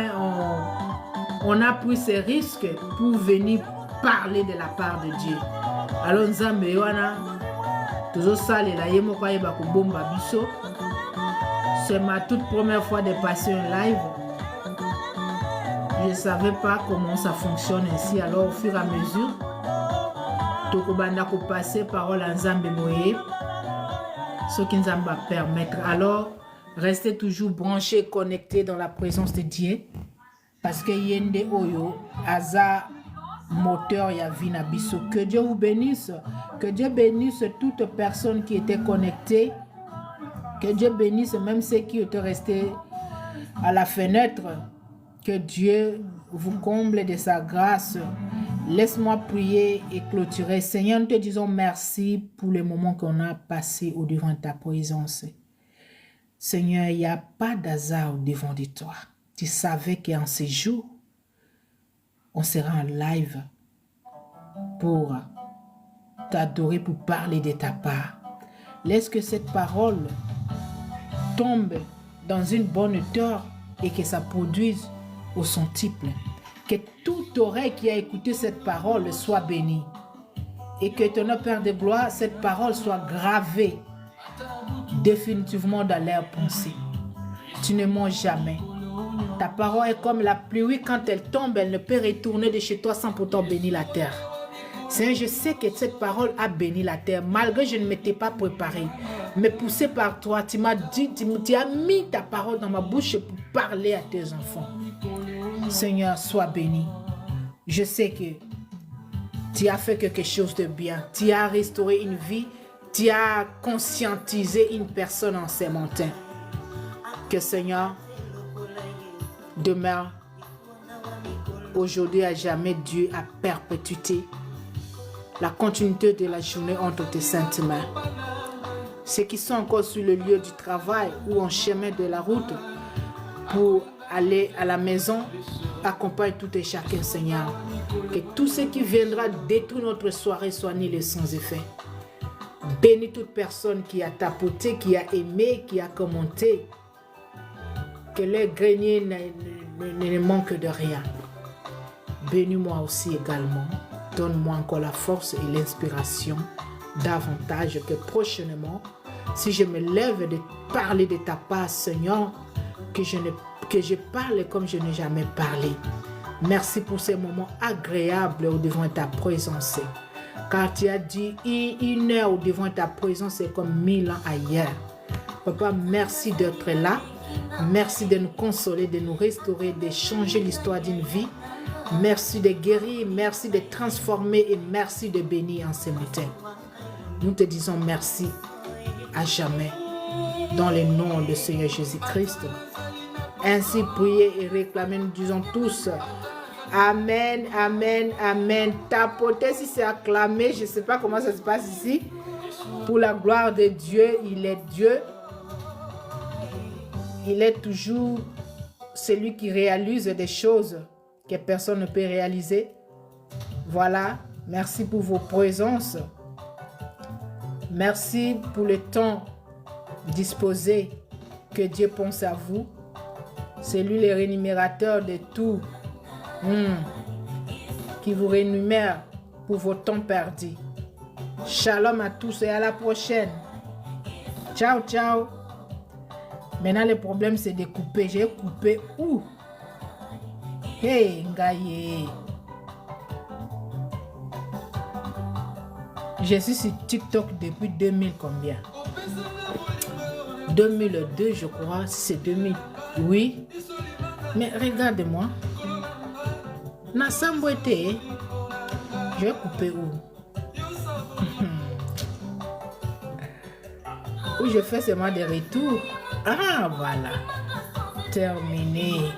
on a pris ces risques pour venir parler de la part de Dieu. Alors nzambe wana toujours saler la yemo kwa yeba ko bomba biso. C'est ma toute première fois de passer un live. Je ne savais pas comment ça fonctionne ainsi. Alors au fur et à mesure, tokobanda ko passer parole à nzambe moye. Ce qui nous va permettre. Alors, restez toujours branchés, connectés dans la présence de Dieu. Parce que yende oyo aza moteur ya vina biso. Que Dieu vous bénisse. Que Dieu bénisse toute personne qui était connectée. Que Dieu bénisse même ceux qui étaient restés à la fenêtre. Que Dieu vous comble de sa grâce. Laisse-moi prier et clôturer. Seigneur, nous te disons merci pour les moments qu'on a passés au devant de ta présence. Seigneur, il n'y a pas d'hasard au devant de toi. Tu savais qu'en ces jours, on sera en live pour t'adorer, pour parler de ta part. Laisse que cette parole tombe dans une bonne hauteur et que ça produise au centuple. Que toute oreille qui a écouté cette parole soit bénie. Et que ton Père de gloire, cette parole soit gravée définitivement dans leur pensée. Tu ne mens jamais. Ta parole est comme la pluie, quand elle tombe, elle ne peut retourner de chez toi sans pourtant bénir la terre. Seigneur, je sais que cette parole a béni la terre, malgré que je ne m'étais pas préparé. Mais poussé par toi, tu m'as dit, tu as mis ta parole dans ma bouche pour parler à tes enfants. Seigneur, sois béni. Je sais que tu as fait quelque chose de bien. Tu as restauré une vie. Tu as conscientisé une personne en ces montagnes. Que Seigneur demeure aujourd'hui à jamais, Dieu à perpétuité. La continuité de la journée entre tes saintes mains. Ceux qui sont encore sur le lieu du travail ou en chemin de la route pour aller à la maison, accompagne tout et chacun, Seigneur. Que tout ce qui viendra détruire notre soirée soit nul et sans effet. Bénis toute personne qui a tapoté, qui a aimé, qui a commenté. Que leur grenier ne manque de rien. Bénis-moi aussi également. Donne-moi encore la force et l'inspiration davantage que prochainement, si je me lève de parler de ta part, Seigneur, que je parle comme je n'ai jamais parlé. Merci pour ces moments agréables au devant de ta présence. Car tu as dit 1 heure au devant de ta présence, c'est comme 1000 ans ailleurs. Papa, merci d'être là. Merci de nous consoler, de nous restaurer, de changer l'histoire d'une vie. Merci de guérir, merci de transformer et merci de bénir en ces matins. Nous te disons merci à jamais. Dans le nom de Seigneur Jésus-Christ. Ainsi priez et réclamez, nous disons tous Amen, Amen, Amen. Tapotez si c'est acclamé, je ne sais pas comment ça se passe ici. Pour la gloire de Dieu, il est Dieu. Il est toujours celui qui réalise des choses que personne ne peut réaliser. Voilà, merci pour vos présences. Merci pour le temps disposé. Que Dieu pense à vous. C'est lui le rémunérateur de tout. Qui vous rémunère pour vos temps perdus. Shalom à tous et à la prochaine. Ciao, ciao. Maintenant, le problème, c'est de couper. J'ai coupé où? Hey, Ngaye. Je suis sur TikTok depuis 2000 combien? 2002, je crois. C'est 2000. Oui. Mais regarde-moi. Nasamboete. Je vais couper où? Où je fais seulement des retours. Ah, voilà. terminé.